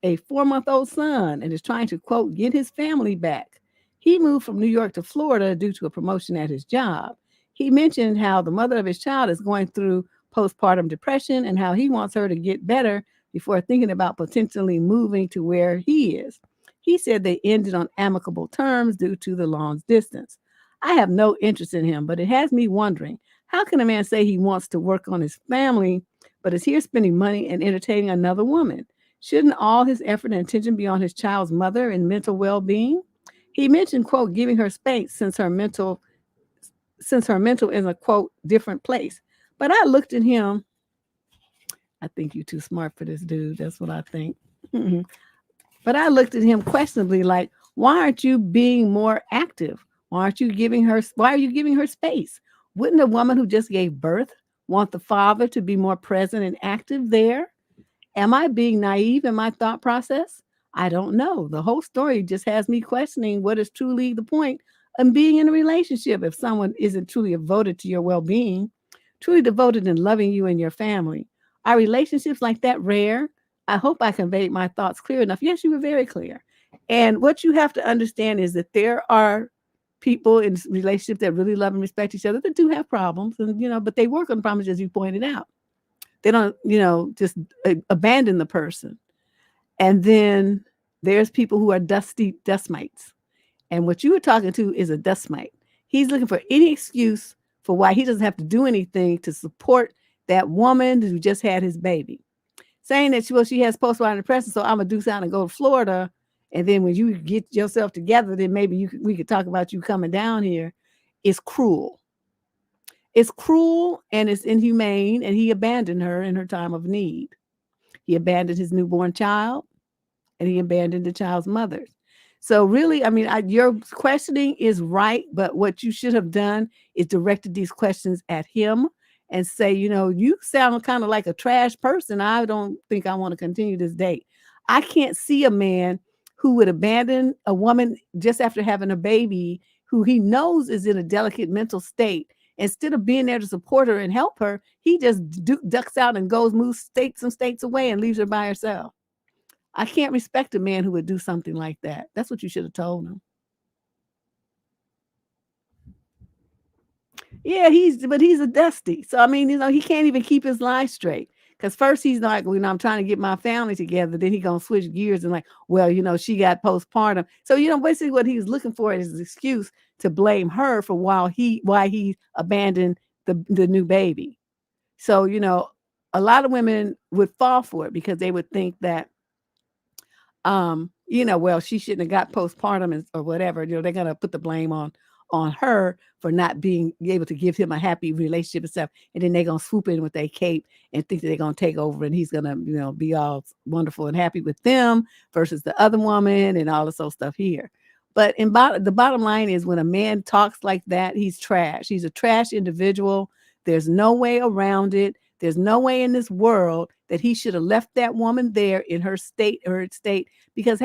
a 4-month-old son and is trying to, quote, get his family back. He moved from New York to Florida due to a promotion at his job. He mentioned how the mother of his child is going through postpartum depression and how he wants her to get better before thinking about potentially moving to where he is. He said they ended on amicable terms due to the long distance. I have no interest in him, but it has me wondering, how can a man say he wants to work on his family, but is here spending money and entertaining another woman? Shouldn't all his effort and attention be on his child's mother and mental well-being? He mentioned, quote, giving her space since her mental is a, quote, different place. But I looked at him. I think you're too smart for this dude. That's what I think. But I looked at him questionably, like, why aren't you being more active? Why are you giving her space? Wouldn't a woman who just gave birth want the father to be more present and active there? Am I being naive in my thought process? I don't know. The whole story just has me questioning what is truly the point of being in a relationship if someone isn't truly devoted to your well-being, truly devoted in loving you and your family. Are relationships like that rare? I hope I conveyed my thoughts clear enough. Yes, you were very clear. And what you have to understand is that there are people in relationships that really love and respect each other that do have problems, and but they work on problems as you pointed out. They don't, just abandon the person. And then there's people who are dust mites. And what you were talking to is a dust mite. He's looking for any excuse for why he doesn't have to do anything to support that woman who just had his baby. Saying that she has postpartum depression, so I'm going to do something and go to Florida. And then when you get yourself together, then maybe we could talk about you coming down here. Is cruel. It's cruel and it's inhumane, and he abandoned her in her time of need. He abandoned his newborn child, and he abandoned the child's mother. So really, I mean, your questioning is right, but what you should have done is directed these questions at him and say, you sound kind of like a trash person. I don't think I want to continue this date. I can't see a man who would abandon a woman just after having a baby who he knows is in a delicate mental state. Instead of being there to support her and help her, he just ducks out and moves states and states away and leaves her by herself. I can't respect a man who would do something like that. That's what you should have told him. Yeah, he's a dusty. So I mean, he can't even keep his life straight. Because first he's like, I'm trying to get my family together. Then he gonna switch gears and like, well, she got postpartum. So basically what he was looking for is an excuse to blame her for why he abandoned the new baby. So a lot of women would fall for it because they would think that, well, she shouldn't have got postpartum or whatever. They're gonna put the blame on her for not being able to give him a happy relationship and stuff. And then they're going to swoop in with their cape and think that they're going to take over and he's going to, be all wonderful and happy with them versus the other woman and all this old stuff here. But the bottom line is when a man talks like that, he's trash. He's a trash individual. There's no way around it. There's no way in this world that he should have left that woman there in her state, because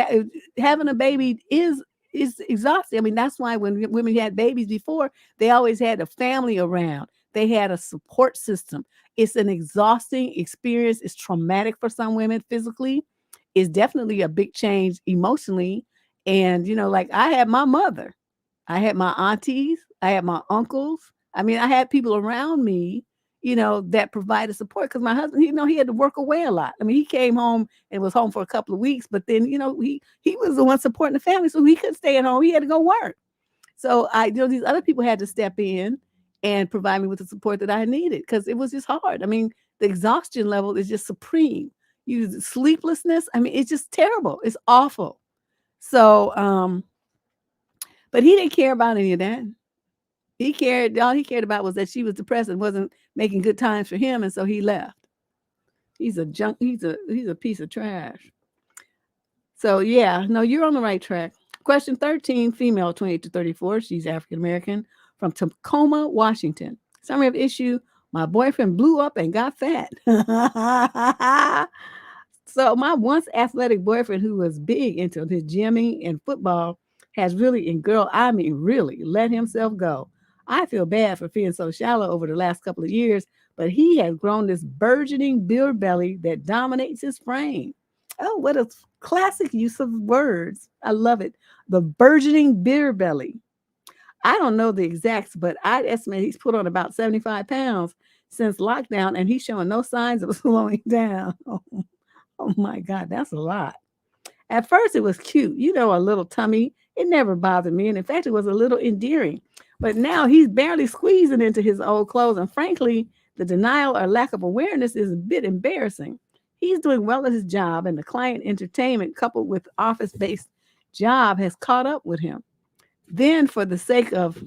having a baby is exhausting. I mean, that's why when women had babies before, they always had a family around. They had a support system. It's an exhausting experience. It's traumatic for some women physically. It's definitely a big change emotionally. And, like I had my mother, I had my aunties, I had my uncles. I mean, I had people around me, that provided support because my husband, he had to work away a lot. I mean, he came home and was home for a couple of weeks, but then, he was the one supporting the family. So he couldn't stay at home. He had to go work. So these other people had to step in and provide me with the support that I needed because it was just hard. I mean, the exhaustion level is just supreme. Sleeplessness. I mean, it's just terrible. It's awful. So, But he didn't care about any of that. All he cared about was that she was depressed and wasn't making good times for him, and so he left. He's a piece of trash. So yeah, no, you're on the right track. Question 13, female 28 to 34. She's African American from Tacoma, Washington. Summary of issue: my boyfriend blew up and got fat. So my once athletic boyfriend who was big into his gymming and football has really, and girl, I mean really, let himself go. I feel bad for feeling so shallow over the last couple of years, but he has grown this burgeoning beer belly that dominates his frame. Oh, what a classic use of words. I love it. The burgeoning beer belly. I don't know the exacts, but I'd estimate he's put on about 75 pounds since lockdown, and he's showing no signs of slowing down. Oh my God, that's a lot. At first, it was cute, a little tummy. It never bothered me. And in fact, it was a little endearing. But now he's barely squeezing into his old clothes. And frankly, the denial or lack of awareness is a bit embarrassing. He's doing well at his job, and the client entertainment coupled with office based job has caught up with him. Then, for the sake of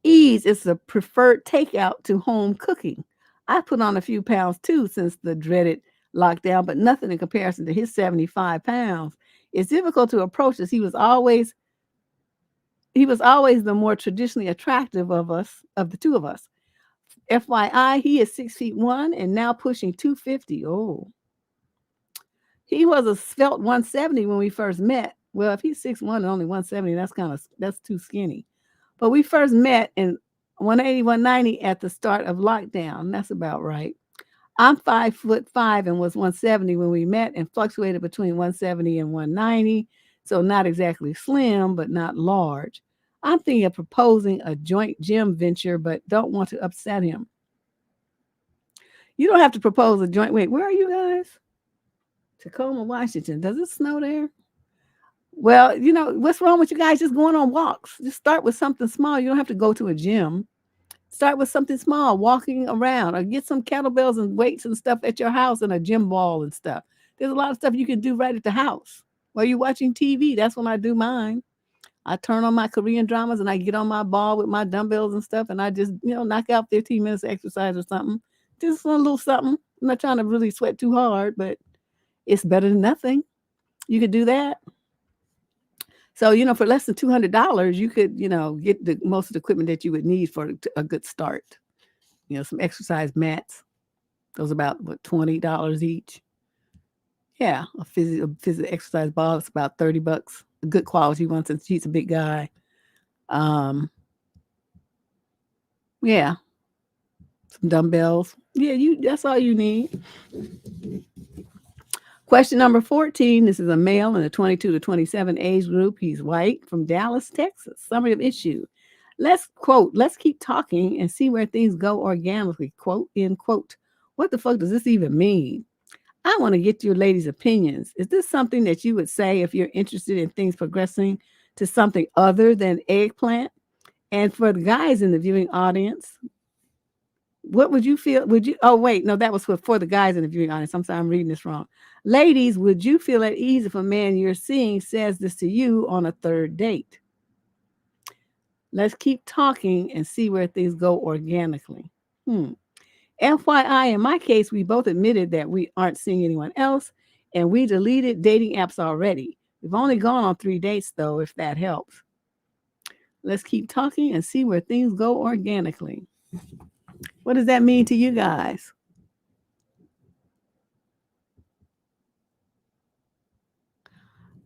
ease, it's a preferred takeout to home cooking. I put on a few pounds too since the dreaded lockdown, but nothing in comparison to his 75 pounds. It's difficult to approach as he was always the more traditionally attractive of the two of us. FYI, he is 6'1" and now pushing 250. Oh, he was a svelte 170 when we first met. Well, if he's 6'1" and only 170, that's too skinny. But we first met in 180, 190 at the start of lockdown. That's about right. I'm 5'5" and was 170 when we met and fluctuated between 170 and 190. So not exactly slim, but not large. I'm thinking of proposing a joint gym venture, but don't want to upset him. You don't have to propose a joint. Wait, where are you guys? Tacoma, Washington. Does it snow there? Well, what's wrong with you guys just going on walks? Just start with something small. You don't have to go to a gym. Start with something small, walking around, or get some kettlebells and weights and stuff at your house and a gym ball and stuff. There's a lot of stuff you can do right at the house while you're watching TV. That's when I do mine. I turn on my Korean dramas and I get on my ball with my dumbbells and stuff, and I just, knock out 15 minutes of exercise or something. Just a little something. I'm not trying to really sweat too hard, but it's better than nothing. You could do that. So, for less than $200, you could, get the most of the equipment that you would need for a good start. Some exercise mats. Those about what, $20 each. Yeah, a physical exercise ball. It's about $30. A good quality one since he's a big guy. Yeah, some dumbbells. Yeah, that's all you need. Question number 14. This is a male in the 22 to 27 age group. He's white from Dallas, Texas. Summary of issue. Let's keep talking and see where things go organically. Quote, end quote. What the fuck does this even mean? I want to get your ladies' opinions. Is this something that you would say if you're interested in things progressing to something other than eggplant? And for the guys in the viewing audience, what would you feel? Oh, wait, no, that was for the guys in the viewing audience. I'm sorry, I'm reading this wrong. Ladies, would you feel at ease if a man you're seeing says this to you on a third date? Let's keep talking and see where things go organically. FYI, in my case, we both admitted that we aren't seeing anyone else, and we deleted dating apps already. We've only gone on 3 dates, though, if that helps. Let's keep talking and see where things go organically. What does that mean to you guys?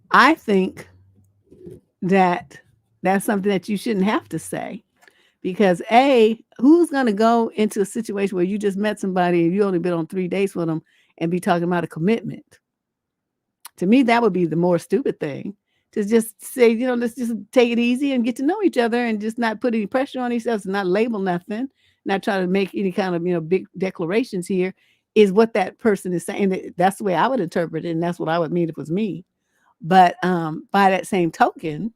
I think that that's something that you shouldn't have to say. Because who's going to go into a situation where you just met somebody and you only been on 3 dates with them and be talking about a commitment? To me, that would be the more stupid thing. To just say, let's just take it easy and get to know each other and just not put any pressure on each other, and not label nothing, not try to make any kind of, big declarations here, is what that person is saying. That's the way I would interpret it, and that's what I would mean if it was me. But by that same token,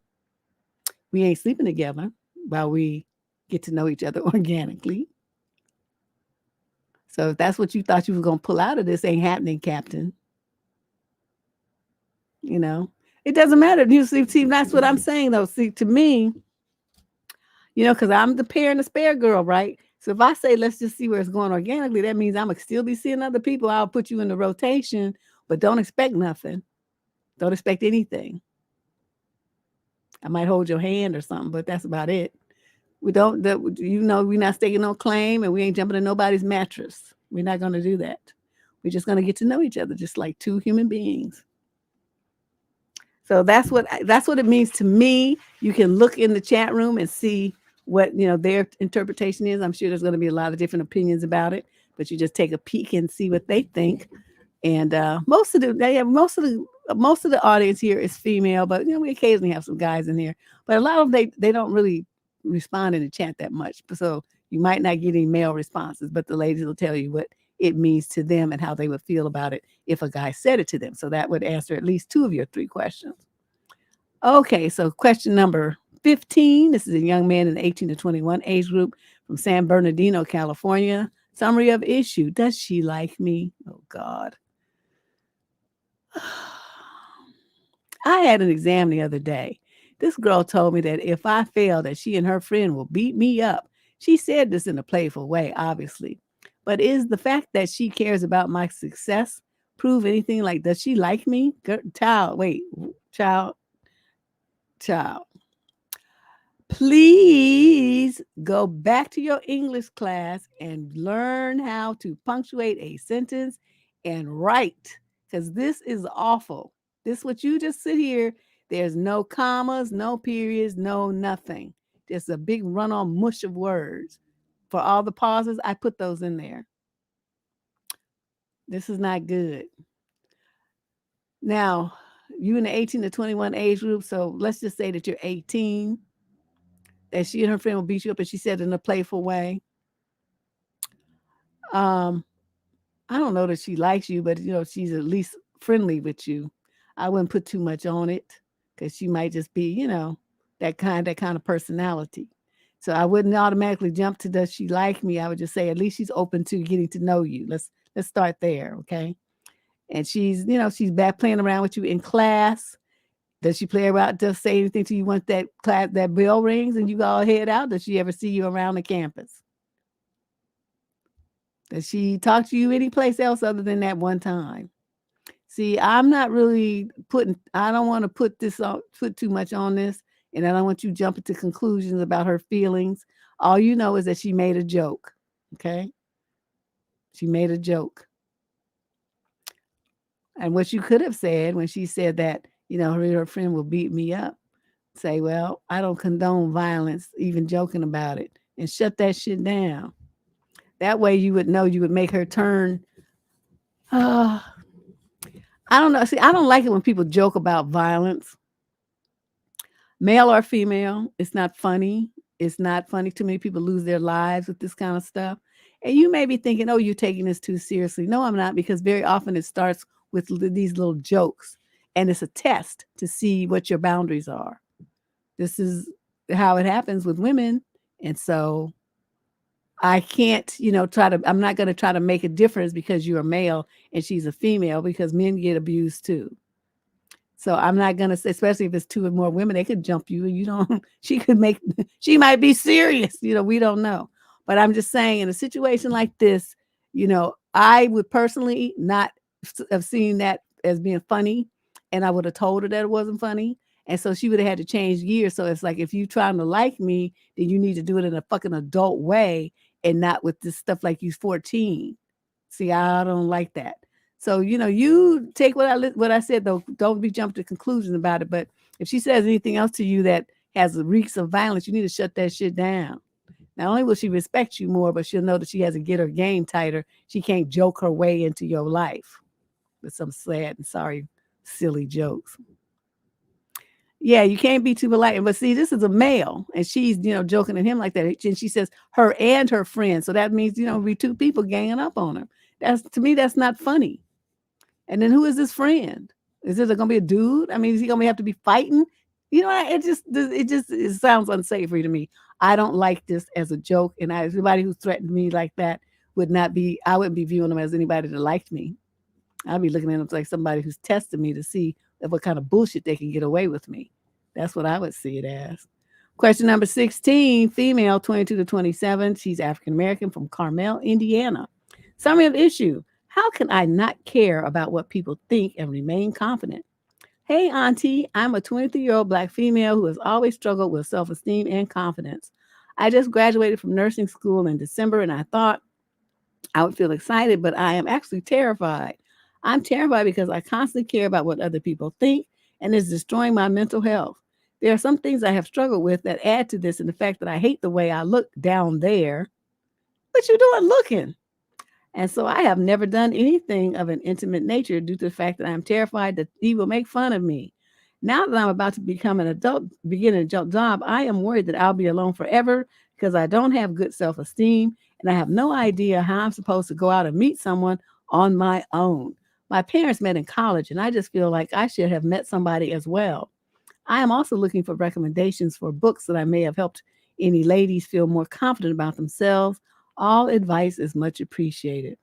we ain't sleeping together while we get to know each other organically. So if that's what you thought you were going to pull out of this, ain't happening, Captain. It doesn't matter. You see, that's what I'm saying though. See, to me, because I'm the pair and the spare girl, right? So if I say let's just see where it's going organically, that means I'm gonna still be seeing other people. I'll put you in the rotation, but don't expect nothing. Don't expect anything. I might hold your hand or something, but that's about it. We don't, we're not staking no claim, and we ain't jumping in nobody's mattress. We're not gonna do that. We're just gonna get to know each other, just like two human beings. So that's what it means to me. You can look in the chat room and see what their interpretation is. I'm sure there's going to be a lot of different opinions about it, but you just take a peek and see what they think. And most of the audience here is female, but we occasionally have some guys in here. But a lot of them they don't really respond in the chat that much, so you might not get any male responses. But the ladies will tell you what it means to them and how they would feel about it if a guy said it to them. So that would answer at least 2 of your 3 questions. Okay, so question number 15. This is a young man in the 18 to 21 age group from San Bernardino, California. Summary of issue. Does she like me? Oh, God. I had an exam the other day. This girl told me that if I fail, that she and her friend will beat me up. She said this in a playful way, obviously. But is the fact that she cares about my success prove anything? Like, does she like me? Child. Please go back to your English class and learn how to punctuate a sentence and write, because this is awful. This what you just sit here. There's no commas, no periods, no nothing. Just a big run-on mush of words. For all the pauses, I put those in there. This is not good. Now, you in the 18 to 21 age group, so let's just say that you're 18, that she and her friend will beat you up, and she said in a playful way. I don't know that she likes you, but she's at least friendly with you. I wouldn't put too much on it, because she might just be, that kind of personality. So I wouldn't automatically jump to does she like me. I would just say at least she's open to getting to know you. Let's start there, okay? And she's back playing around with you in class. Does she play around? Does say anything to you once that bell rings and you all head out? Does she ever see you around the campus? Does she talk to you any place else other than that one time? See, I'm not really I don't want to put too much on this, and I don't want you jumping to conclusions about her feelings. All you know is that she made a joke, okay? She made a joke. And what you could have said when she said that, her friend will beat me up, say, well, I don't condone violence, even joking about it, and shut that shit down. That way you would know, you would make her turn. I don't know. See, I don't like it when people joke about violence. Male or female, it's not funny. It's not funny. Too many people lose their lives with this kind of stuff. And you may be thinking, oh, you're taking this too seriously. No, I'm not, because very often it starts with these little jokes. And it's a test to see what your boundaries are. This is how it happens with women. And so I can't, I'm not going to try to make a difference because you're a male and she's a female, because men get abused too. So I'm not going to say, especially if it's 2 or more women, they could jump you and she might be serious. We don't know. But I'm just saying, in a situation like this, I would personally not have seen that as being funny. And I would have told her that it wasn't funny. And so she would have had to change gears. So it's like, if you're trying to like me, then you need to do it in a fucking adult way and not with this stuff like you're 14. See, I don't like that. So, you take what I said, though. Don't be jumping to conclusions about it. But if she says anything else to you that has the reeks of violence, you need to shut that shit down. Not only will she respect you more, but she'll know that she has to get her game tighter. She can't joke her way into your life with some sad and sorry, silly jokes. Yeah, you can't be too polite. But see, this is a male, and she's, joking at him like that. And she says her and her friend. So that means, be 2 people ganging up on her. To me, that's not funny. And then who is this friend? Is this going to be a dude? I mean, is he going to have to be fighting? It sounds unsavory to me. I don't like this as a joke. And everybody who threatened me like that I wouldn't be viewing them as anybody that liked me. I'd be looking at them like somebody who's testing me to see of what kind of bullshit they can get away with me. That's what I would see it as. Question number 16, female, 22 to 27. She's African American from Carmel, Indiana. Summary of issue. How can I not care about what people think and remain confident? Hey, Auntie, I'm a 23-year-old Black female who has always struggled with self-esteem and confidence. I just graduated from nursing school in December, and I thought I would feel excited, but I am actually terrified. I'm terrified because I constantly care about what other people think, and it's destroying my mental health. There are some things I have struggled with that add to this, and the fact that I hate the way I look down there. What you doing looking? And so I have never done anything of an intimate nature due to the fact that I'm terrified that he will make fun of me. Now that I'm about to become an adult, begin an adult job, I am worried that I'll be alone forever because I don't have good self-esteem and I have no idea how I'm supposed to go out and meet someone on my own. My parents met in college and I just feel like I should have met somebody as well. I am also looking for recommendations for books that I may have helped any ladies feel more confident about themselves. All advice is much appreciated.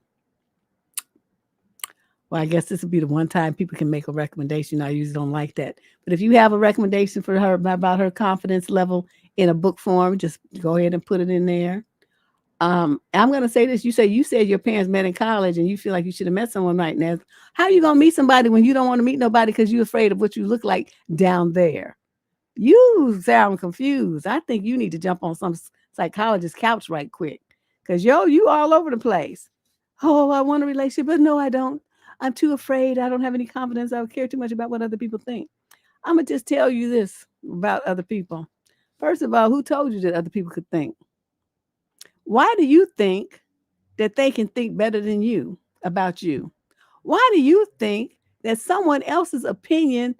Well, I guess this would be the one time people can make a recommendation. I usually don't like that. But if you have a recommendation for her about her confidence level in a book form, just go ahead and put it in there. I'm going to say this. You said your parents met in college and you feel like you should have met someone right now. How are you going to meet somebody when you don't want to meet nobody because you're afraid of what you look like down there? You sound confused. I think you need to jump on some psychologist's couch right quick because, you all over the place. Oh, I want a relationship, but no, I don't. I'm too afraid. I don't have any confidence. I care too much about what other people think. I'm going to just tell you this about other people. First of all, who told you that other people could think? Why do you think that they can think better than you about you? Why do you think that someone else's opinion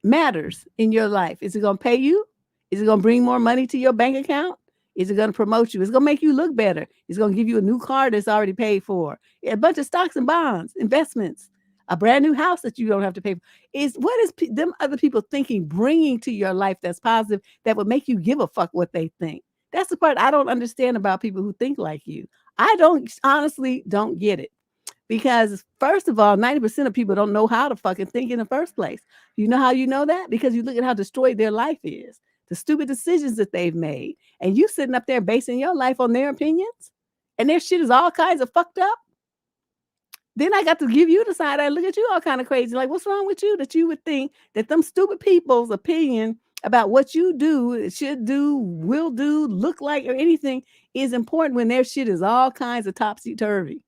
matters in your life? Is it going to pay you? Is it going to bring more money to your bank account? Is it going to promote you? It's going to make you look better. It's going to give you a new car that's already paid for. A bunch of stocks and bonds, investments, a brand new house that you don't have to pay for. What is them other people thinking bringing to your life that's positive that would make you give a fuck what they think? That's the part I don't understand about people who think like you. I honestly don't get it. Because first of all, 90% of people don't know how to fucking think in the first place. You know how you know that? Because you look at how destroyed their life is, the stupid decisions that they've made. And you sitting up there basing your life on their opinions and their shit is all kinds of fucked up. Then I got to give you the side. I look at you all kind of crazy. Like, what's wrong with you that you would think that them stupid people's opinion about what you do, should do, will do, look like, or anything is important when their shit is all kinds of topsy-turvy.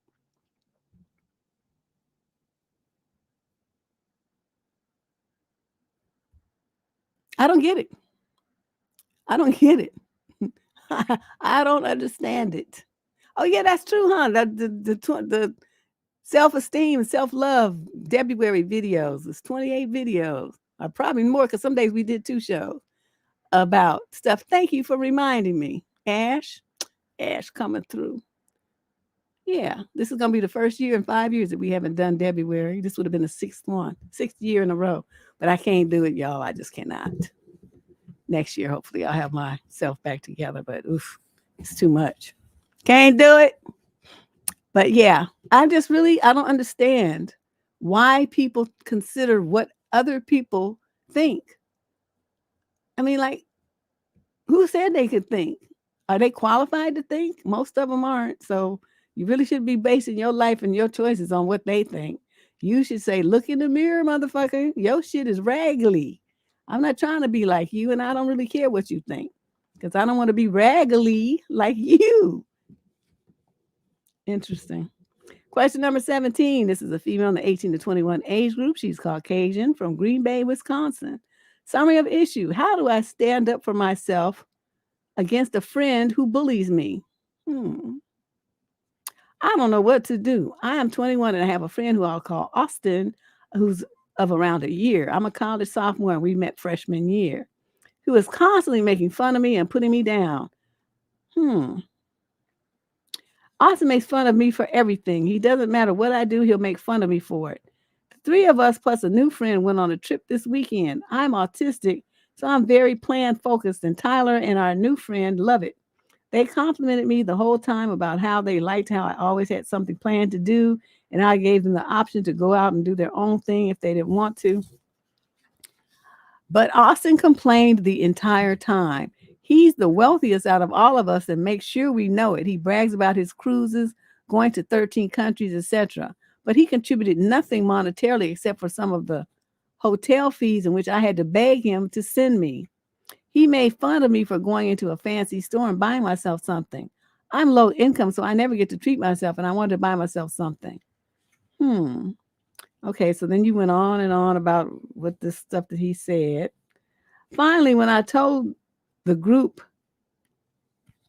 I don't get it. I don't get it. I don't understand it. Oh yeah, that's true, huh? The self-esteem and self-love February videos. It's 28 videos, or probably more, because some days we did 2 shows about stuff. Thank you for reminding me, Ash coming through. Yeah, this is gonna be the first year in 5 years that we haven't done February. This would have been the 6th year in a row, but I can't do it, y'all. I just cannot. Next year, hopefully, I'll have myself back together. But oof, it's too much. Can't do it. But yeah, I don't understand why people consider what other people think. I mean, like, who said they could think? Are they qualified to think? Most of them aren't. So you really should be basing your life and your choices on what they think. You should say, look in the mirror, motherfucker. Your shit is raggedy. I'm not trying to be like you, and I don't really care what you think because I don't want to be raggedy like you. Interesting. Question number 17. This is a female in the 18 to 21 age group. She's Caucasian from Green Bay, Wisconsin. Summary of issue. How do I stand up for myself against a friend who bullies me? I don't know what to do. I am 21 and I have a friend who I'll call Austin, who's of around a year. I'm a college sophomore and we met freshman year, who is constantly making fun of me and putting me down. Austin makes fun of me for everything. He doesn't matter what I do, he'll make fun of me for it. The 3 of us plus a new friend went on a trip this weekend. I'm autistic, so I'm very plan focused, and Tyler and our new friend love it. They complimented me the whole time about how they liked how I always had something planned to do, and I gave them the option to go out and do their own thing if they didn't want to. But Austin complained the entire time. He's the wealthiest out of all of us and makes sure we know it. He brags about his cruises, going to 13 countries, etc. But he contributed nothing monetarily except for some of the hotel fees in which I had to beg him to send me. He made fun of me for going into a fancy store and buying myself something. I'm low income, so I never get to treat myself, and I wanted to buy myself something. Okay, so then you went on and on about what this stuff that he said. Finally, when I told the group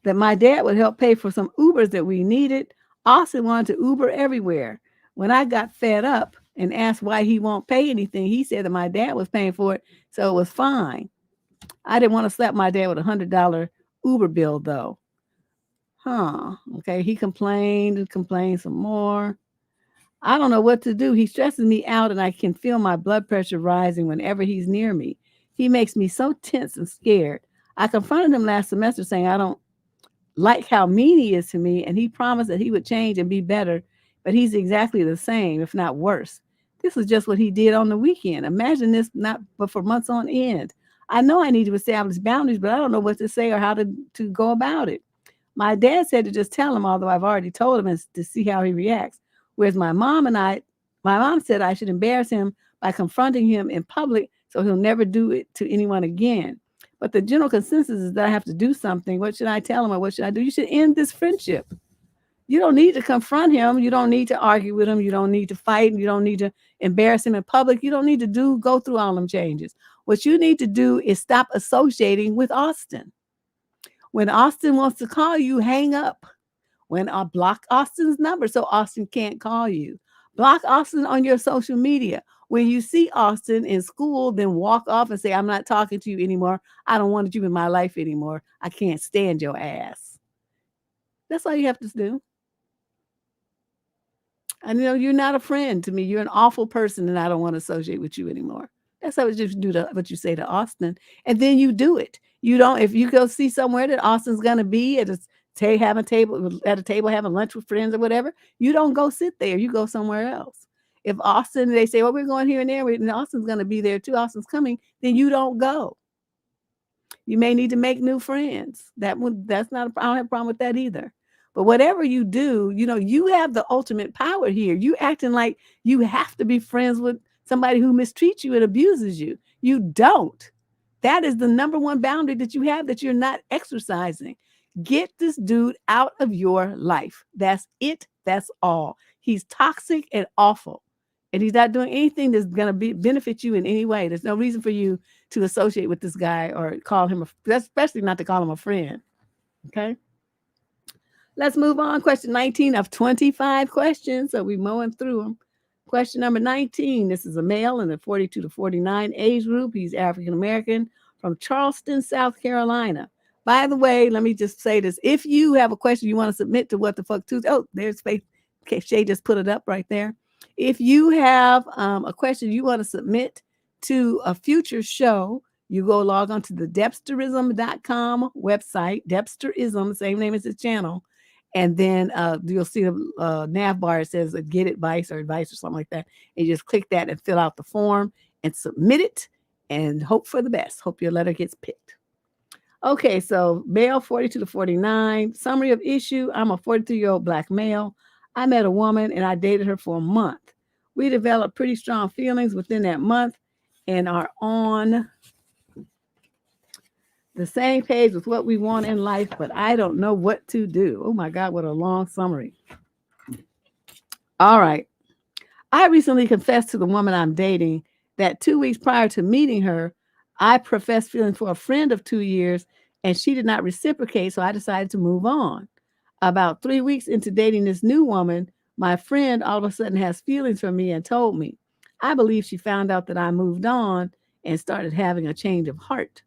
that my dad would help pay for some Ubers that we needed, Austin wanted to Uber everywhere. When I got fed up and asked why he won't pay anything, he said that my dad was paying for it, so it was fine. I didn't want to slap my dad with $100 Uber bill, though. Okay, he complained and complained some more. I don't know what to do. He stresses me out, and I can feel my blood pressure rising whenever he's near me. He makes me so tense and scared. I confronted him last semester saying I don't like how mean he is to me, and he promised that he would change and be better, but he's exactly the same, if not worse. This is just what he did on the weekend. Imagine this, not but for months on end. I know I need to establish boundaries, but I don't know what to say or how to go about it. My dad said to just tell him, although I've already told him, and to see how he reacts. Whereas my mom said I should embarrass him by confronting him in public so he'll never do it to anyone again. But the general consensus is that I have to do something. What should I tell him or what should I do? You should end this friendship. You don't need to confront him. You don't need to argue with him. You don't need to fight. You don't need to embarrass him in public. You don't need to go through all them changes. What you need to do is stop associating with Austin. When Austin wants to call you, hang up. When I block Austin's number so Austin can't call you. Block Austin on your social media. When you see Austin in school, then walk off and say, I'm not talking to you anymore. I don't want you in my life anymore. I can't stand your ass. That's all you have to do. And you're not a friend to me. You're an awful person, and I don't want to associate with you anymore. That's how you do what you say to Austin, and then you do it. You don't. If you go see somewhere that Austin's gonna be at at a table having lunch with friends or whatever, you don't go sit there. You go somewhere else. If Austin, they say, "Well, we're going here and there," and Austin's gonna be there too. Austin's coming, then you don't go. You may need to make new friends. That's not I don't have a problem with that either. But whatever you do, you have the ultimate power here. You acting like you have to be friends with somebody who mistreats you and abuses you. You don't. That is the number one boundary that you have that you're not exercising. Get this dude out of your life. That's it. That's all. He's toxic and awful. And he's not doing anything that's going to benefit you in any way. There's no reason for you to associate with this guy or call him, especially not to call him a friend. Okay. Let's move on. Question 19 of 25 questions. So we're mowing through them. Question number 19. This is a male in the 42 to 49 age group. He's African American from Charleston, South Carolina. By the way, let me just say this. If you have a question you want to submit to What the Fuck Tuesday, there's Faith. Okay, Shay just put it up right there. If you have a question you want to submit to a future show, you go log on to the Debsterism.com website, Debsterism, same name as his channel. And then you'll see the nav bar. It says get advice or something like that. And you just click that and fill out the form and submit it and hope for the best. Hope your letter gets picked. Okay, so male 42 to 49. Summary of issue. I'm a 42-year-old Black male. I met a woman and I dated her for a month. We developed pretty strong feelings within that month and are on the same page with what we want in life, but I don't know what to do. Oh my God, what a long summary. All right. I recently confessed to the woman I'm dating that 2 weeks prior to meeting her, I professed feelings for a friend of 2 years and she did not reciprocate, so I decided to move on. About 3 weeks into dating this new woman, my friend all of a sudden has feelings for me and told me. I believe she found out that I moved on and started having a change of heart.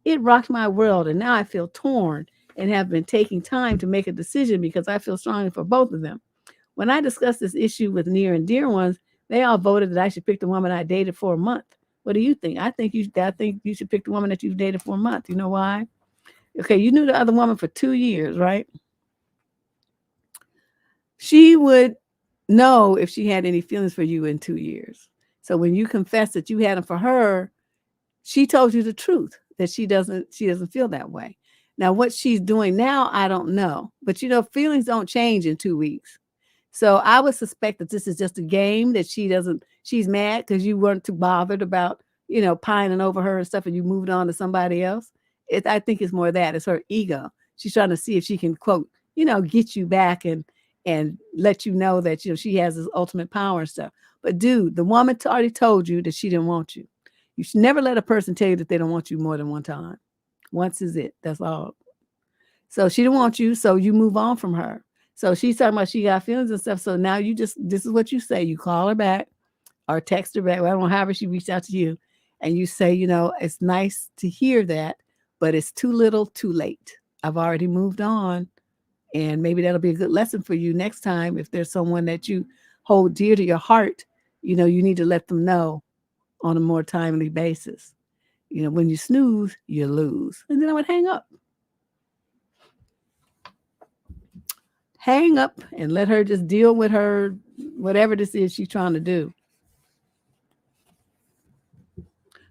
It rocked my world, and now I feel torn and have been taking time to make a decision because I feel strongly for both of them. When I discussed this issue with near and dear ones, they all voted that I should pick the woman I dated for a month. What do you think? I think you should pick the woman that you've dated for a month. You know why? Okay, you knew the other woman for 2 years, right? She would know if she had any feelings for you in 2 years. So when you confess that you had them for her, She told you the truth that she doesn't feel that way. Now, what she's doing now, I don't know. But feelings don't change in 2 weeks. So I would suspect that this is just a game that she's mad because you weren't too bothered about, pining over her and stuff and you moved on to somebody else. I think it's more that. It's her ego. She's trying to see if she can, quote, get you back and let you know that, she has this ultimate power and stuff. But dude, the woman already told you that she didn't want you. You should never let a person tell you that they don't want you more than one time. Once is it. That's all. So she didn't want you, so you move on from her. So she's talking about she got feelings and stuff. So now this is what you say. You call her back or text her back. Well, I don't know, however she reached out to you. And you say, it's nice to hear that, but it's too little, too late. I've already moved on. And maybe that'll be a good lesson for you next time. If there's someone that you hold dear to your heart, you need to let them know on a more timely basis. When you snooze, you lose. And then I would hang up. Hang up and let her just deal with her, whatever this is she's trying to do.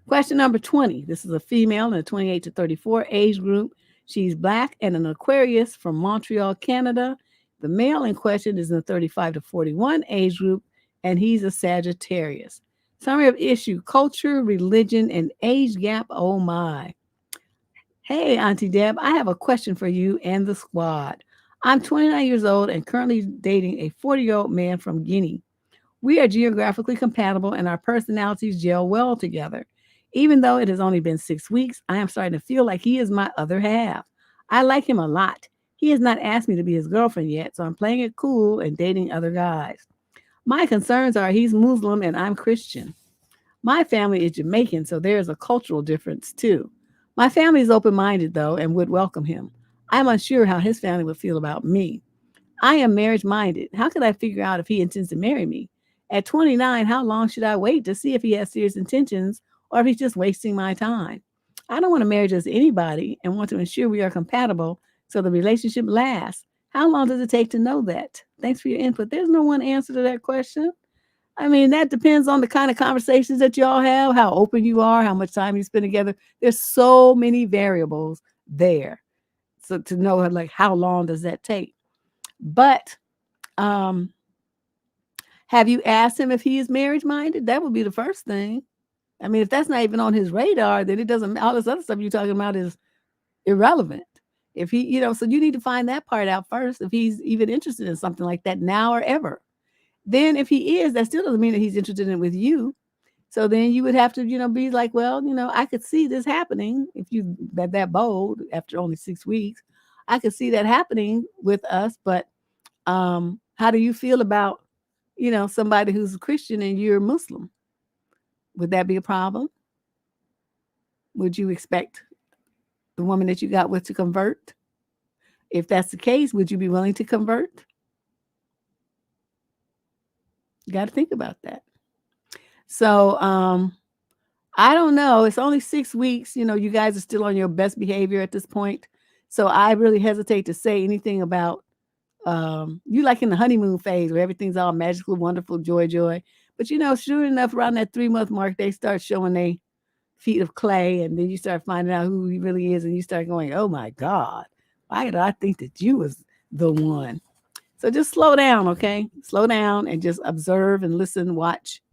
Question number 20. This is a female in the 28 to 34 age group. She's Black and an Aquarius from Montreal, Canada. The male in question is in the 35 to 41 age group, and he's a Sagittarius. Summary of issue: culture, religion, and age gap. Oh my. Hey, Auntie Deb, I have a question for you and the squad. I'm 29 years old and currently dating a 40-year-old man from Guinea. We are geographically compatible and our personalities gel well together. Even though it has only been 6 weeks, I am starting to feel like he is my other half. I like him a lot. He has not asked me to be his girlfriend yet, so I'm playing it cool and dating other guys. My concerns are he's Muslim and I'm Christian. My family is Jamaican, so there's a cultural difference too. My family is open-minded, though, and would welcome him. I'm unsure how his family would feel about me. I am marriage-minded. How could I figure out if he intends to marry me? At 29, how long should I wait to see if he has serious intentions or if he's just wasting my time? I don't want to marry just anybody and want to ensure we are compatible so the relationship lasts. How long does it take to know that? Thanks for your input. There's no one answer to that question. I mean, that depends on the kind of conversations that y'all have, how open you are, how much time you spend together. There's so many variables there. So to know, like, how long does that take? But have you asked him if he is marriage-minded? That would be the first thing. I mean, if that's not even on his radar, then it doesn't, all this other stuff you're talking about is irrelevant. If he, so you need to find that part out first, if he's even interested in something like that now or ever. Then if he is, that still doesn't mean that he's interested in it with you. So then you would have to, be like, well, I could see this happening if you that bold after only 6 weeks. I could see that happening with us, but how do you feel about, somebody who's a Christian and you're Muslim? Would that be a problem? Would you expect the woman that you got with to convert? If that's the case, would you be willing to convert? You got to think about that. So I don't know. It's only 6 weeks. You guys are still on your best behavior at this point. So I really hesitate to say anything about you like in the honeymoon phase where everything's all magical, wonderful, joy. But sure enough, around that 3-month mark, they start showing their feet of clay, and then you start finding out who he really is, and you start going, oh my God, why did I think that you was the one? So just slow down, okay? Slow down and just observe and listen, watch,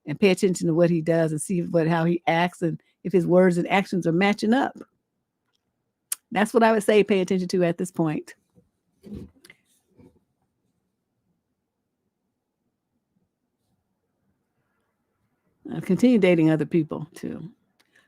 and pay attention to what he does and see how he acts and if his words and actions are matching up. That's what I would say pay attention to at this point. I'll continue dating other people too.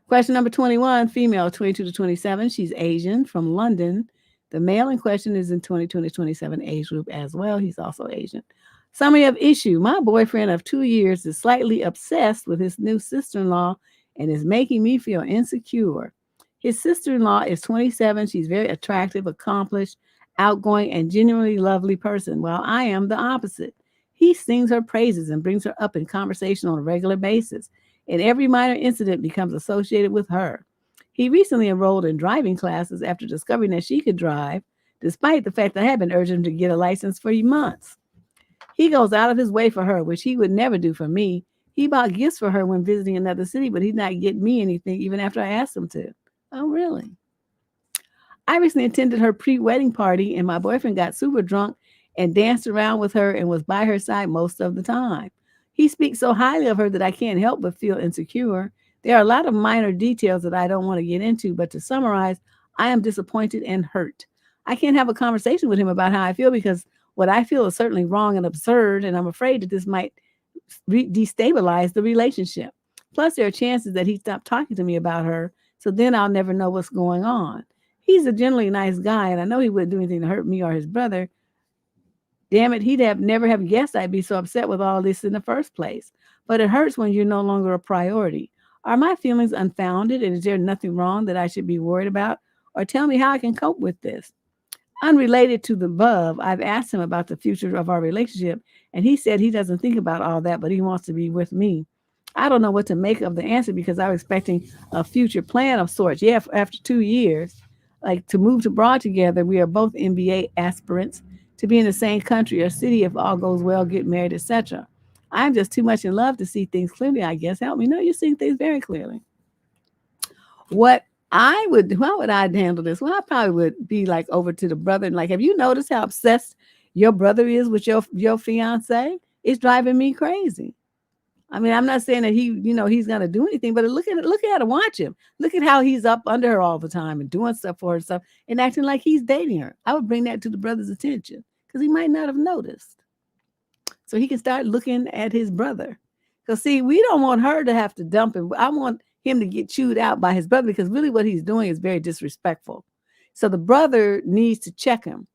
Question number 21, female, 22 to 27. She's Asian from London. The male in question is in 22 to 27 age group as well. He's also Asian. Summary of issue. My boyfriend of 2 years is slightly obsessed with his new sister-in-law and is making me feel insecure. His sister-in-law is 27. She's very attractive, accomplished, outgoing, and genuinely lovely person, while I am the opposite. He sings her praises and brings her up in conversation on a regular basis, and every minor incident becomes associated with her. He recently enrolled in driving classes after discovering that she could drive, despite the fact that I had been urging him to get a license for months. He goes out of his way for her, which he would never do for me, He bought gifts for her when visiting another city, but he's not getting me anything even after I asked him to. Oh, really? I recently attended her pre-wedding party and my boyfriend got super drunk and danced around with her and was by her side most of the time. He speaks so highly of her that I can't help but feel insecure. There are a lot of minor details that I don't want to get into, but to summarize, I am disappointed and hurt. I can't have a conversation with him about how I feel because what I feel is certainly wrong and absurd, and I'm afraid that this might destabilize the relationship. Plus, there are chances that he stopped talking to me about her, so then I'll never know what's going on. He's a generally nice guy, and I know he wouldn't do anything to hurt me or his brother. Damn it, he'd have never have guessed I'd be so upset with all this in the first place. But it hurts when you're no longer a priority. Are my feelings unfounded, and is there nothing wrong that I should be worried about? Or tell me how I can cope with this. Unrelated to the above, I've asked him about the future of our relationship, and he said he doesn't think about all that, but he wants to be with me. I don't know what to make of the answer because I was expecting a future plan of sorts. Yeah, after 2 years, like to move abroad together. We are both MBA aspirants to be in the same country or city if all goes well, get married, etc. I'm just too much in love to see things clearly, I guess. Help me. No, you see things very clearly. What how would I handle this? Well, I probably would be like over to the brother and like, have you noticed how obsessed your brother is with your fiance? It's driving me crazy. I mean, I'm not saying that he's gonna do anything, but look at him, watch him. Look at how he's up under her all the time and doing stuff for her stuff and acting like he's dating her. I would bring that to the brother's attention because he might not have noticed. So he can start looking at his brother. Because see, we don't want her to have to dump him. I want him to get chewed out by his brother because really what he's doing is very disrespectful. So the brother needs to check him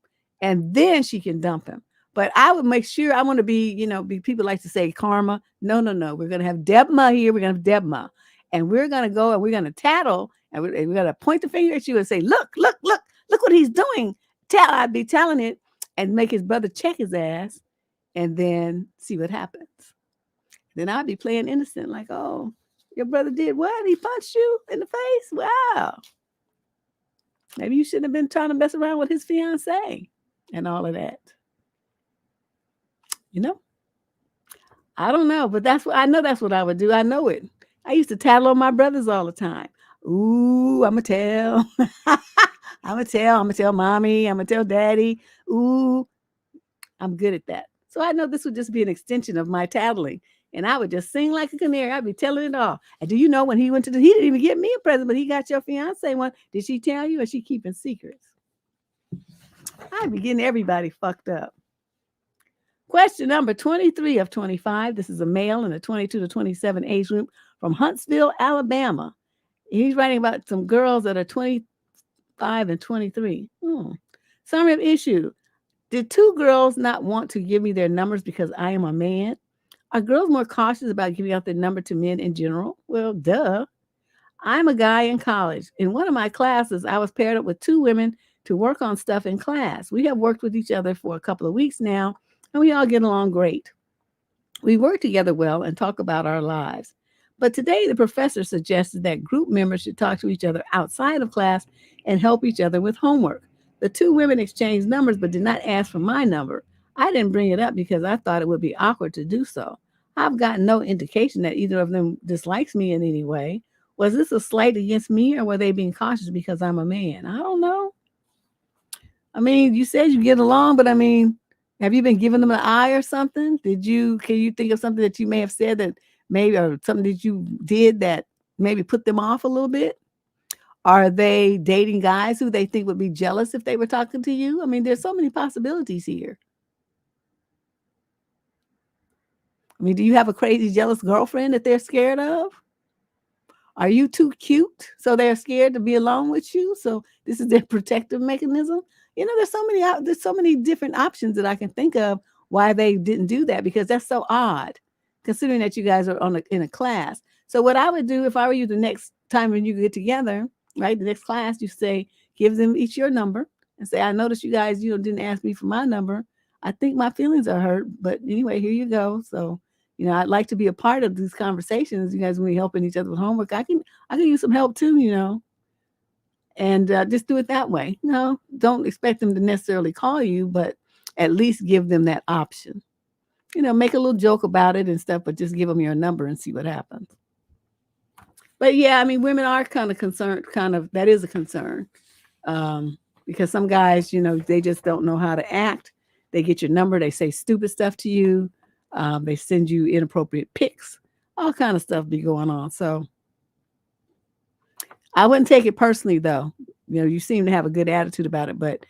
and then she can dump him. But I would make sure I want to be people like to say karma. No, no, no. We're going to have Debma here. We're going to have Debma. And we're going to go and we're going to tattle and we're going to point the finger at you and say, look what he's doing. I'd be telling it and make his brother check his ass and then see what happens. Then I'd be playing innocent like, oh, your brother did what? He punched you in the face? Wow. Maybe you shouldn't have been trying to mess around with his fiance and all of that. I don't know, but that's what I would do. I know it. I used to tattle on my brothers all the time. Ooh, I'm going to tell. I'm going to tell mommy. I'm going to tell daddy. Ooh, I'm good at that. So I know this would just be an extension of my tattling. And I would just sing like a canary. I'd be telling it all. And do you know when he went he didn't even get me a present, but he got your fiance one. Did she tell you or is she keeping secrets? I'd be getting everybody fucked up. Question number 23 of 25. This is a male in the 22 to 27 age group from Huntsville, Alabama. He's writing about some girls that are 25 and 23. Summary of issue. Did two girls not want to give me their numbers because I am a man? Are girls more cautious about giving out their number to men in general? Well, duh. I'm a guy in college. In one of my classes, I was paired up with two women to work on stuff in class. We have worked with each other for a couple of weeks now, and we all get along great. We work together well and talk about our lives. But today, the professor suggested that group members should talk to each other outside of class and help each other with homework. The two women exchanged numbers but did not ask for my number. I didn't bring it up because I thought it would be awkward to do so. I've gotten no indication that either of them dislikes me in any way. Was this a slight against me or were they being cautious because I'm a man? I don't know. I mean, you said you get along, but I mean, have you been giving them an eye or something? Can you think of something that you may have said that maybe, or something that you did that maybe put them off a little bit? Are they dating guys who they think would be jealous if they were talking to you? I mean, there's so many possibilities here. I mean, do you have a crazy jealous girlfriend that they're scared of? Are you too cute so they're scared to be alone with you? So this is their protective mechanism. There's so many different options that I can think of why they didn't do that because that's so odd, considering that you guys are in a class. So what I would do if I were you the next time when you get together, right, the next class, you say, give them each your number and say, I noticed you guys, didn't ask me for my number. I think my feelings are hurt, but anyway, here you go. So, I'd like to be a part of these conversations. You guys, when we're helping each other with homework, I can use some help too, and just do it that way. No, don't expect them to necessarily call you, but at least give them that option. make a little joke about it and stuff, but just give them your number and see what happens. But yeah, I mean, women are kind of concerned, that is a concern. Because some guys, they just don't know how to act. They get your number, they say stupid stuff to you, they send you inappropriate pics, all kind of stuff be going on. So I wouldn't take it personally, though. You seem to have a good attitude about it, but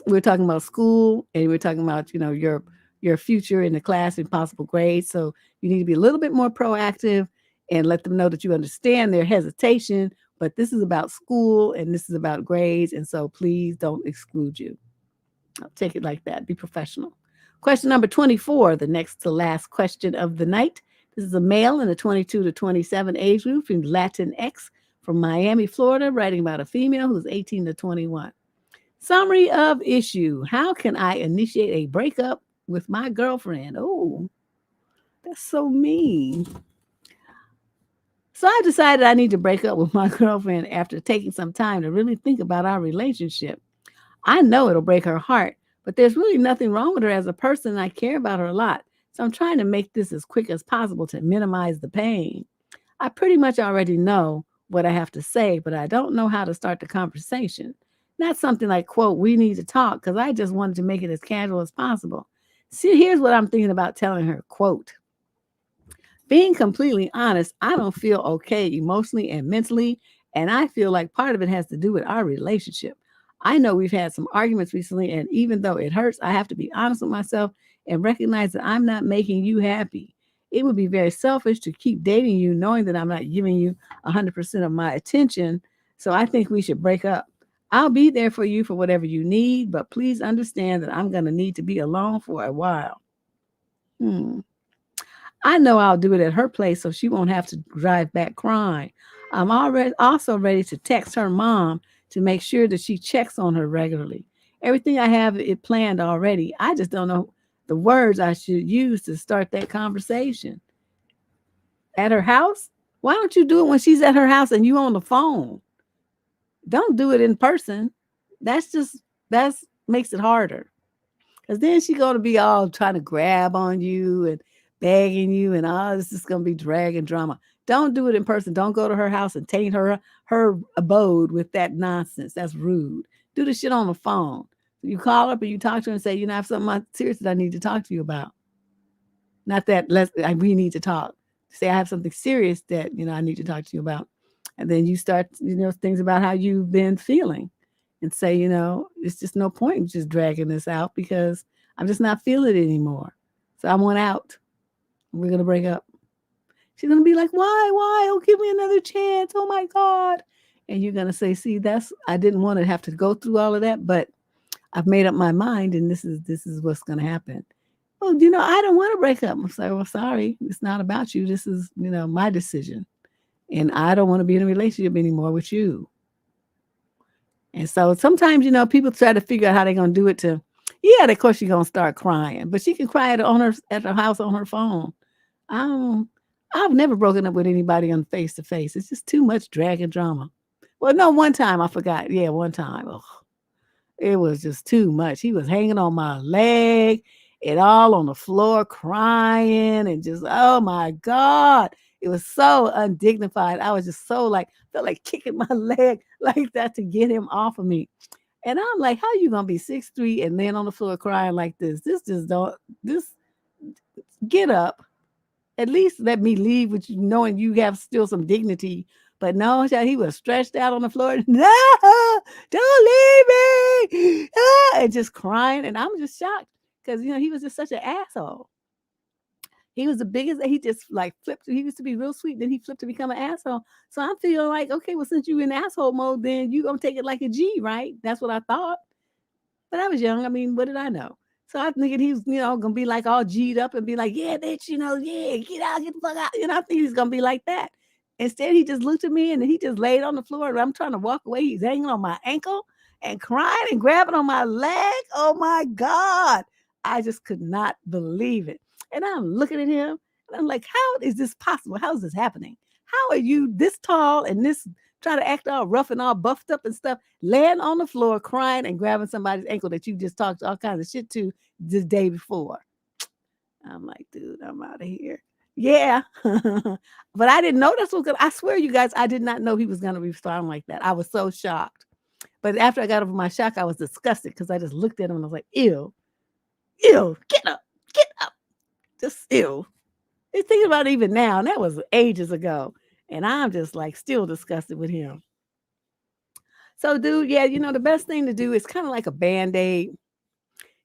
we're talking about school, and we're talking about your future in the class and possible grades. So you need to be a little bit more proactive and let them know that you understand their hesitation. But this is about school and this is about grades, and so please don't exclude you. I'll take it like that. Be professional. Question number 24, the next to last question of the night. This is a male in the 22 to 27 age group from Latinx from Miami, Florida, writing about a female who's 18 to 21. Summary of issue. How can I initiate a breakup with my girlfriend? Oh, that's so mean. So I decided I need to break up with my girlfriend after taking some time to really think about our relationship. I know it'll break her heart, but there's really nothing wrong with her as a person, and I care about her a lot. So I'm trying to make this as quick as possible to minimize the pain. I pretty much already know what I have to say, but I don't know how to start the conversation. Not something like, quote, we need to talk, because I just wanted to make it as casual as possible. See, here's what I'm thinking about telling her, quote, being completely honest, I don't feel okay emotionally and mentally, and I feel like part of it has to do with our relationship. I know we've had some arguments recently, and even though it hurts, I have to be honest with myself and recognize that I'm not making you happy. It would be very selfish to keep dating you knowing that I'm not giving you 100% of my attention, so I think we should break up. I'll be there for you for whatever you need, but please understand that I'm going to need to be alone for a while. I know I'll do it at her place so she won't have to drive back crying. I'm also ready to text her mom to make sure that she checks on her regularly. Everything I have it planned already. I just don't know the words I should use to start that conversation. At her house? Why don't you do it when she's at her house and you on the phone? Don't do it in person. That makes it harder. Because then she's going to be all trying to grab on you and begging you, and all this is going to be drag and drama. Don't do it in person. Don't go to her house and taint her abode with that nonsense. That's rude. Do the shit on the phone. You call up and you talk to her and say, I have something serious that I need to talk to you about. Not that we need to talk. Say, I have something serious that, I need to talk to you about. And then you start, things about how you've been feeling and say, it's just no point in just dragging this out because I'm just not feeling it anymore. So I want out. We're going to break up. She's going to be like, why? Oh, give me another chance. Oh my God. And you're going to say, see, I didn't want to have to go through all of that, but I've made up my mind and this is what's going to happen. Oh, I don't want to break up. I'm like, well, sorry. It's not about you. This is, my decision. And I don't want to be in a relationship anymore with you. And so sometimes, people try to figure out how they're going to do it of course she's going to start crying, but she can cry at her house on her phone. I've never broken up with anybody on face to face. It's just too much drag and drama. Well, no, one time I forgot. Yeah, one time. Oh, it was just too much. He was hanging on my leg and all on the floor crying and just, oh my God. It was so undignified. I was just so felt like kicking my leg like that to get him off of me. And I'm like, how are you going to be 6'3" and then on the floor crying like this? Get up. At least let me leave with you knowing you have still some dignity. But no, he was stretched out on the floor. No, don't leave me. And just crying. And I'm just shocked because, he was just such an asshole. He was the biggest. He just flipped. He used to be real sweet. Then he flipped to become an asshole. So I'm feeling like, okay, well, since you in asshole mode, then you going to take it like a G, right? That's what I thought. But I was young. I mean, what did I know? So I thinking he was, going to be all G'd up and be like, yeah, bitch, yeah, get out, get the fuck out. I think he's going to be like that. Instead, he just looked at me and he just laid on the floor. And I'm trying to walk away. He's hanging on my ankle and crying and grabbing on my leg. Oh, my God. I just could not believe it. And I'm looking at him and I'm like, how is this possible? How is this happening? How are you this tall and this trying to act all rough and all buffed up and stuff, laying on the floor, crying and grabbing somebody's ankle that you just talked all kinds of shit to the day before? I'm like, dude, I'm out of here. Yeah. But I didn't know that's what I swear you guys, I did not know he was gonna respond like that. I was so shocked. But after I got over my shock, I was disgusted because I just looked at him and I was like, ew, ew, get up, just ew. And thinking about it even now, and that was ages ago. And I'm just like still disgusted with him. So, dude, yeah, the best thing to do is kind of like a band-aid.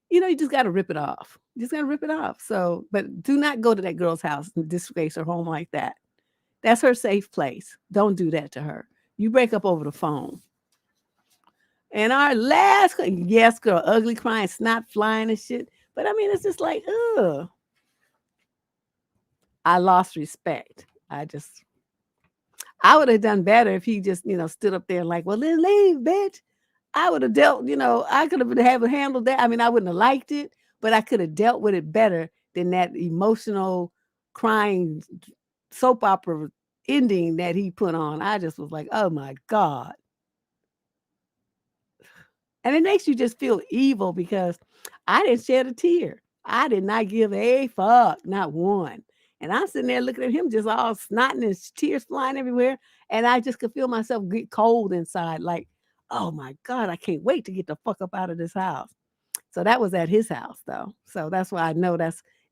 You just got to rip it off. You just got to rip it off. So, but do not go to that girl's house and disgrace her home like that. That's her safe place. Don't do that to her. You break up over the phone. And our last, yes, girl, ugly crying, snot flying and shit. But I mean, it's just like, ugh. I lost respect. I would have done better if he just, stood up there and like, well, then leave, bitch. I would have dealt, I could have handled that. I mean, I wouldn't have liked it, but I could have dealt with it better than that emotional crying soap opera ending that he put on. I just was like, oh my God. And it makes you just feel evil because I didn't shed a tear. I did not give a fuck, not one. And I'm sitting there looking at him just all snotting and tears flying everywhere. And I just could feel myself get cold inside. Like, oh my God, I can't wait to get the fuck up out of this house. So that was at his house though. So that's why I know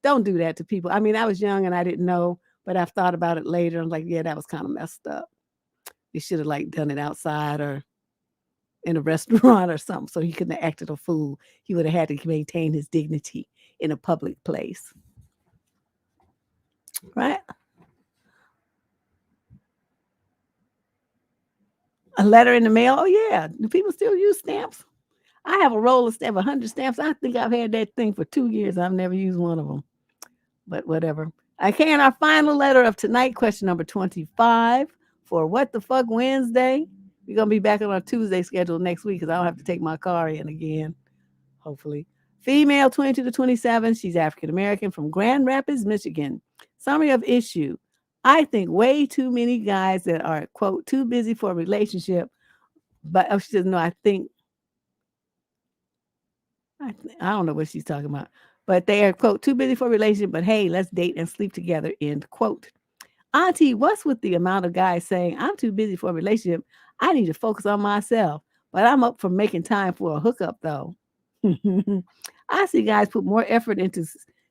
don't do that to people. I mean, I was young and I didn't know, but I've thought about it later. I'm like, yeah, that was kind of messed up. You should have like done it outside or in a restaurant or something, so he couldn't have acted a fool. He would have had to maintain his dignity in a public place. Right? A letter in the mail. Oh, yeah. Do people still use stamps? I have a roll of 100 stamps. I think I've had that thing for 2 years. I've never used one of them. But whatever. Okay, and our final letter of tonight, question number 25 for What the Fuck Wednesday. We're going to be back on our Tuesday schedule next week because I don't have to take my car in again, hopefully. Female, 22 to 27. She's African-American from Grand Rapids, Michigan. Summary of issue. I think way too many guys that are, quote, too busy for a relationship. But she doesn't know, I don't know what she's talking about. But they are, quote, too busy for a relationship. But hey, let's date and sleep together, end quote. Auntie, what's with the amount of guys saying, I'm too busy for a relationship. I need to focus on myself. But I'm up for making time for a hookup, though. I see guys put more effort into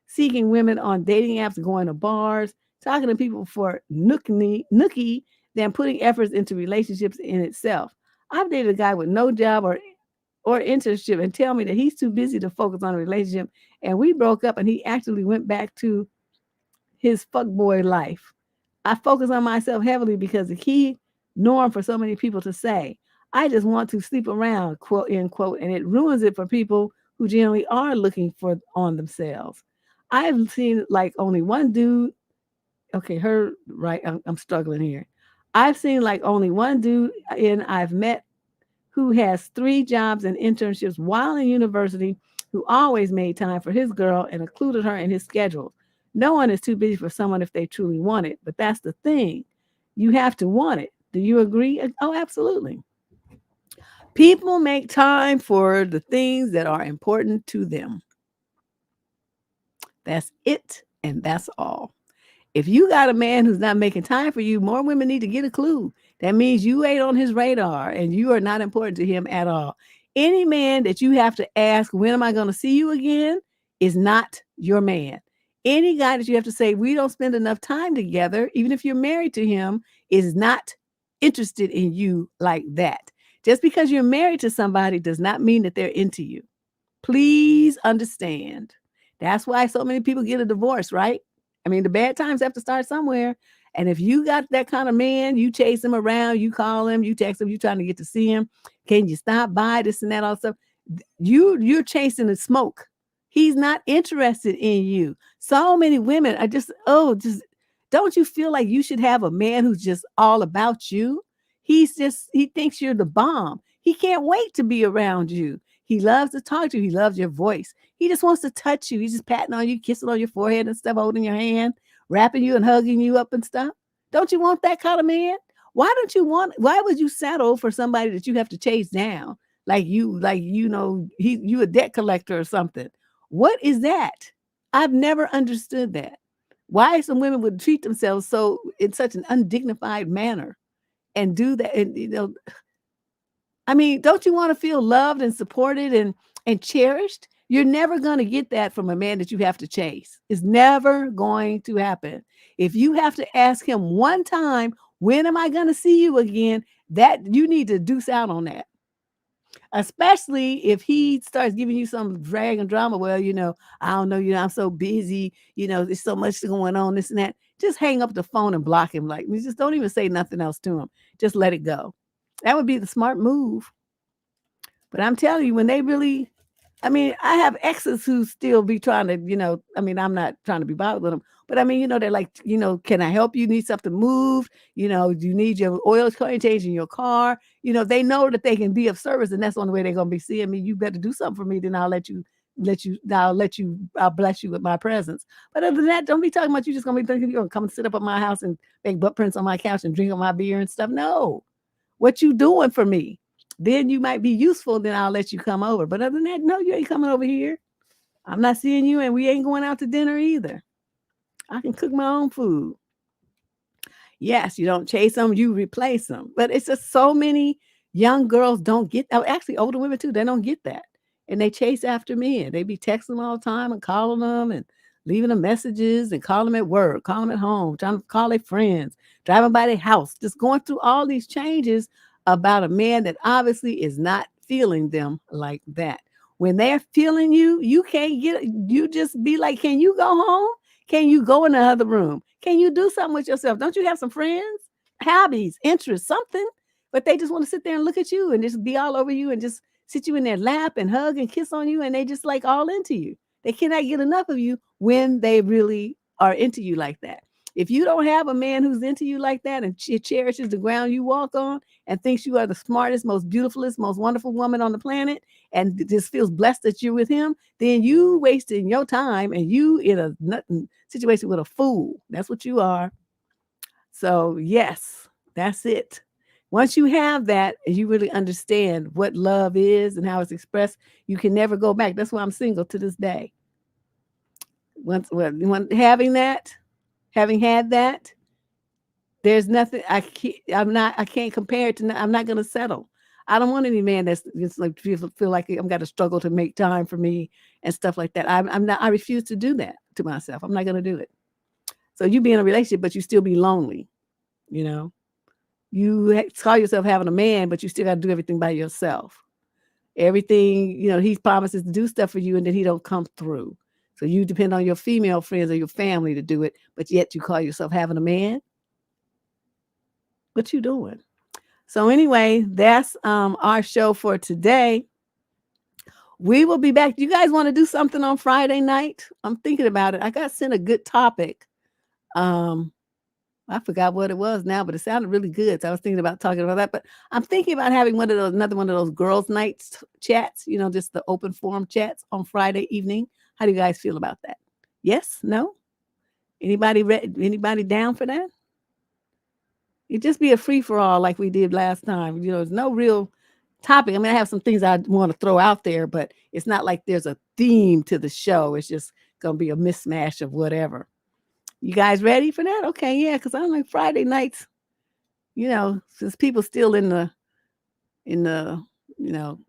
seeking women on dating apps, going to bars, talking to people for nookie than putting efforts into relationships in itself. I've dated a guy with no job or internship and tell me that he's too busy to focus on a relationship. And we broke up and he actually went back to his fuckboy life. I focus on myself heavily because the key norm for so many people to say, I just want to sleep around, quote, end quote, and it ruins it for people who generally are looking for on themselves. I've seen like only one dude. Okay, I'm struggling here. I've seen like only one dude and I've met who has 3 jobs and internships while in university who always made time for his girl and included her in his schedule. No one is too busy for someone if they truly want it, but that's the thing. You have to want it. Do you agree? Oh, absolutely. People make time for the things that are important to them. That's it, and that's all. If you got a man who's not making time for you, more women need to get a clue. That means you ain't on his radar and you are not important to him at all. Any man that you have to ask, when am I going to see you again, is not your man. Any guy that you have to say, we don't spend enough time together, even if you're married to him, is not interested in you like that. Just because you're married to somebody does not mean that they're into you. Please understand. That's why so many people get a divorce, right? I mean, the bad times have to start somewhere. And if you got that kind of man, you chase him around, you call him, you text him, you trying to get to see him. Can you stop by this and that all stuff? You're chasing the smoke. He's not interested in you. So many women are just don't you feel like you should have a man who's just all about you? He thinks you're the bomb. He can't wait to be around you. He loves to talk to you. He loves your voice. He just wants to touch you. He's just patting on you, kissing on your forehead and stuff, holding your hand, wrapping you and hugging you up and stuff. Don't you want that kind of man? Why would you settle for somebody that you have to chase down? You a debt collector or something. What is that? I've never understood that. Why some women would treat themselves so in such an undignified manner and do that. And I mean, don't you want to feel loved and supported and cherished? You're never going to get that from a man that you have to chase. It's never going to happen. If you have to ask him one time, when am I going to see you again? That you need to deuce out on that. Especially if he starts giving you some drag and drama. Well, I don't know, I'm so busy, there's so much going on, this and that. Just hang up the phone and block him. Like, we just don't even say nothing else to him. Just let it go. That would be the smart move. But I'm telling you, when they really, I mean, I have exes who still be trying to, I'm not trying to be bothered with them, but I mean, they're like, can I help you? Need something moved? Do you need your oil change in your car? They know that they can be of service, and that's the only way they're gonna be seeing me. You better do something for me, then I'll bless you with my presence. But other than that, don't be talking about you just gonna be thinking you're gonna come and sit up at my house and make butt prints on my couch and drink on my beer and stuff. No. What you doing for me? Then you might be useful, then I'll let you come over. But other than that, no, you ain't coming over here. I'm not seeing you, and we ain't going out to dinner either. I can cook my own food. Yes, you don't chase them, you replace them. But it's just so many young girls don't get, actually older women too, they don't get that. And they chase after men. They be texting them all the time and calling them and leaving them messages and calling them at work, calling them at home, trying to call their friends, driving by their house, just going through all these changes about a man that obviously is not feeling them like that. When they're feeling you, you can't get it. You just be like, can you go home? Can you go in the other room? Can you do something with yourself? Don't you have some friends, hobbies, interests, something? But they just want to sit there and look at you and just be all over you and just sit you in their lap and hug and kiss on you. And they just like all into you. They cannot get enough of you when they really are into you like that. If you don't have a man who's into you like that and cherishes the ground you walk on and thinks you are the smartest, most beautifulest, most wonderful woman on the planet and just feels blessed that you're with him, then you wasting your time and you in a nothing situation with a fool. That's what you are. So yes, that's it. Once you have that and you really understand what love is and how it's expressed, you can never go back. That's why I'm single to this day. Having had that, there's nothing I can't compare it to. I'm not going to settle. I don't want any man that's just like feel like I'm got to struggle to make time for me and stuff like that. I'm not. I refuse to do that to myself. I'm not going to do it. So you be in a relationship, but you still be lonely. You call yourself having a man, but you still got to do everything by yourself. Everything, he promises to do stuff for you, and then he don't come through. So you depend on your female friends or your family to do it, but yet you call yourself having a man. What you doing? So anyway, that's our show for today. We will be back. Do you guys want to do something on Friday night? I'm thinking about it. I got sent a good topic. I forgot what it was now, but it sounded really good. So I was thinking about talking about that. But I'm thinking about having another one of those girls' nights chats, just the open forum chats on Friday evening. How do you guys feel about that? Yes? No? Anybody down for that? It just be a free for all like we did last time. There's no real topic. I mean, I have some things I want to throw out there, but it's not like there's a theme to the show. It's just gonna be a mismatch of whatever. You guys ready for that? Okay, yeah, because I'm like Friday nights, since people still in the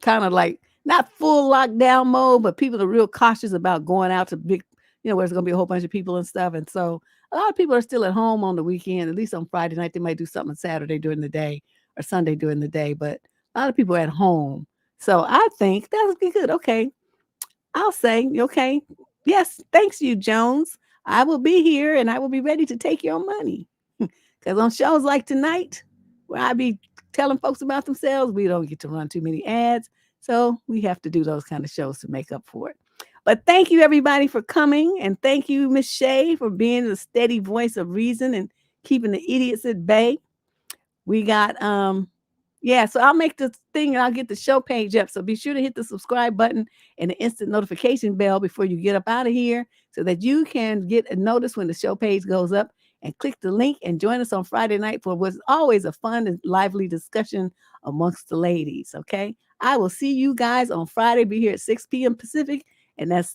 kind of like not full lockdown mode, but people are real cautious about going out to big, where there's gonna be a whole bunch of people and stuff. And so a lot of people are still at home on the weekend, at least on Friday night. They might do something Saturday during the day or Sunday during the day, but a lot of people are at home. So I think that would be good. Okay. I'll say, okay, yes, thanks you, Jones. I will be here and I will be ready to take your money. Because on shows like tonight, where I be telling folks about themselves, we don't get to run too many ads. So we have to do those kind of shows to make up for it. But thank you, everybody, for coming. And thank you, Miss Shay, for being the steady voice of reason and keeping the idiots at bay. We got, so I'll make the thing and I'll get the show page up. So be sure to hit the subscribe button and the instant notification bell before you get up out of here so that you can get a notice when the show page goes up, and click the link and join us on Friday night for what's always a fun and lively discussion amongst the ladies. Okay. I will see you guys on Friday. Be here at 6 p.m. Pacific. And that's